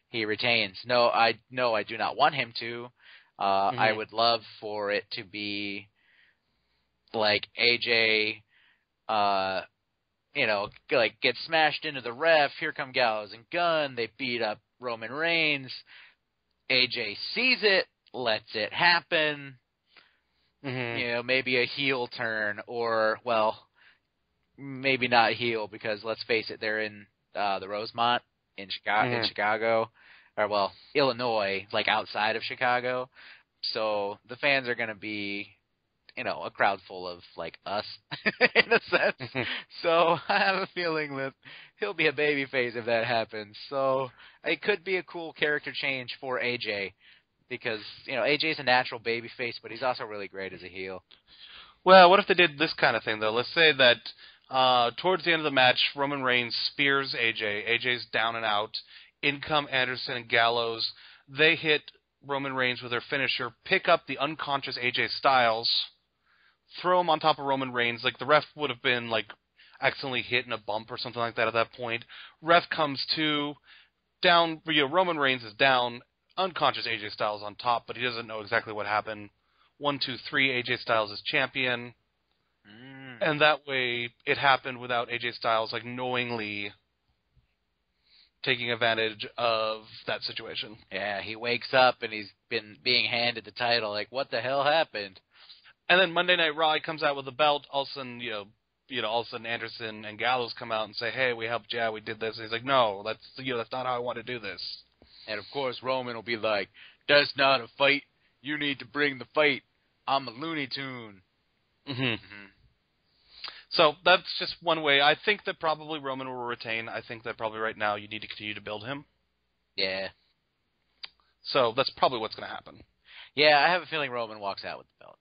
[SPEAKER 1] he retains. No, I do not want him to. I would love for it to be like AJ, like gets smashed into the ref. Here come Gallows and Gunn. They beat up Roman Reigns. AJ sees it, lets it happen. Maybe a heel turn, or, well, maybe not heel, because let's face it, they're in the Rosemont in Chicago, or, well, Illinois, like outside of Chicago. So the fans are going to be, a crowd full of, like, us, in a sense. So I have a feeling that he'll be a babyface if that happens. So it could be a cool character change for AJ, because, AJ's a natural babyface, but he's also really great as a heel.
[SPEAKER 2] Well, what if they did this kind of thing, though? Let's say that towards the end of the match, Roman Reigns spears AJ. AJ's down and out. In come Anderson and Gallows. They hit Roman Reigns with their finisher, pick up the unconscious AJ Styles, throw him on top of Roman Reigns. Like, the ref would have been, like, accidentally hit in a bump or something like that at that point. Ref comes to, down, Roman Reigns is down, unconscious AJ Styles on top, but he doesn't know exactly what happened. 1, 2, 3, AJ Styles is champion. And that way, it happened without AJ Styles, like, knowingly taking advantage of that situation.
[SPEAKER 1] Yeah, he wakes up and he's been being handed the title. Like, what the hell happened?
[SPEAKER 2] And then Monday Night Raw, he comes out with the belt. All of a sudden, all of a sudden Anderson and Gallows come out and say, "Hey, we helped you out. We did this." And he's like, "No, that's not how I want to do this."
[SPEAKER 1] And of course, Roman will be like, "That's not a fight. You need to bring the fight. I'm a Looney Tune."
[SPEAKER 2] So that's just one way. I think that probably Roman will retain. I think that probably right now you need to continue to build him.
[SPEAKER 1] Yeah.
[SPEAKER 2] So that's probably what's going to happen.
[SPEAKER 1] Yeah, I have a feeling Roman walks out with the belt.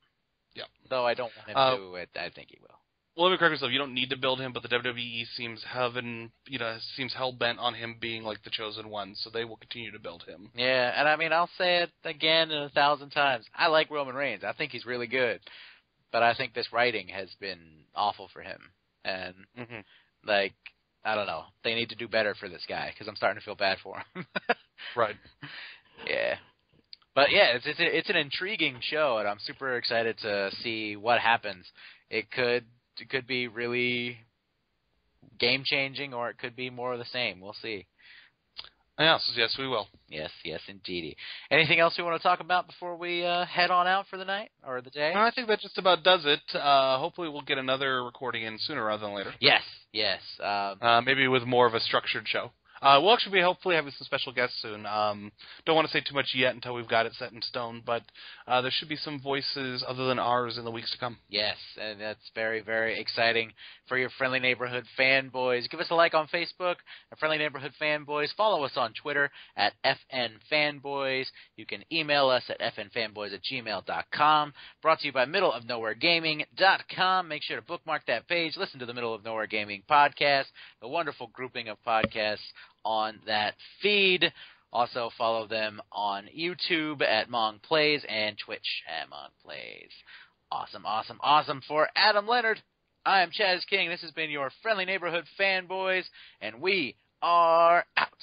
[SPEAKER 2] Yeah.
[SPEAKER 1] Though I don't want him to. I think he will.
[SPEAKER 2] Well, let me correct myself. You don't need to build him, but the WWE seems hell-bent on him being like the chosen one, so they will continue to build him.
[SPEAKER 1] Yeah, and I mean, I'll say it again and 1,000 times. I like Roman Reigns. I think he's really good. But I think this writing has been awful for him. And, I don't know. They need to do better for this guy, because I'm starting to feel bad for him.
[SPEAKER 2] Right.
[SPEAKER 1] Yeah. But, yeah, it's an intriguing show, and I'm super excited to see what happens. It could be really game-changing, or it could be more of the same. We'll see.
[SPEAKER 2] Yes, we will.
[SPEAKER 1] Yes, indeedy. Anything else we want to talk about before we head on out for the night or the day?
[SPEAKER 2] I think that just about does it. Hopefully we'll get another recording in sooner rather than later.
[SPEAKER 1] Yes.
[SPEAKER 2] Maybe with more of a structured show. We'll actually be hopefully having some special guests soon. Don't want to say too much yet until we've got it set in stone, but there should be some voices other than ours in the weeks to come.
[SPEAKER 1] Yes, and that's very, very exciting for your Friendly Neighborhood Fanboys. Give us a like on Facebook at Friendly Neighborhood Fanboys. Follow us on Twitter at FNFanboys. You can email us at fnfanboys@gmail.com. Brought to you by middleofnowheregaming.com. Make sure to bookmark that page. Listen to the Middle of Nowhere Gaming podcast, the wonderful grouping of podcasts on that feed. Also follow them on YouTube at Mong Plays and Twitch at Mong Plays. Awesome. For Adam Leonard, I am Chaz King. This has been your Friendly Neighborhood Fanboys, and we are out.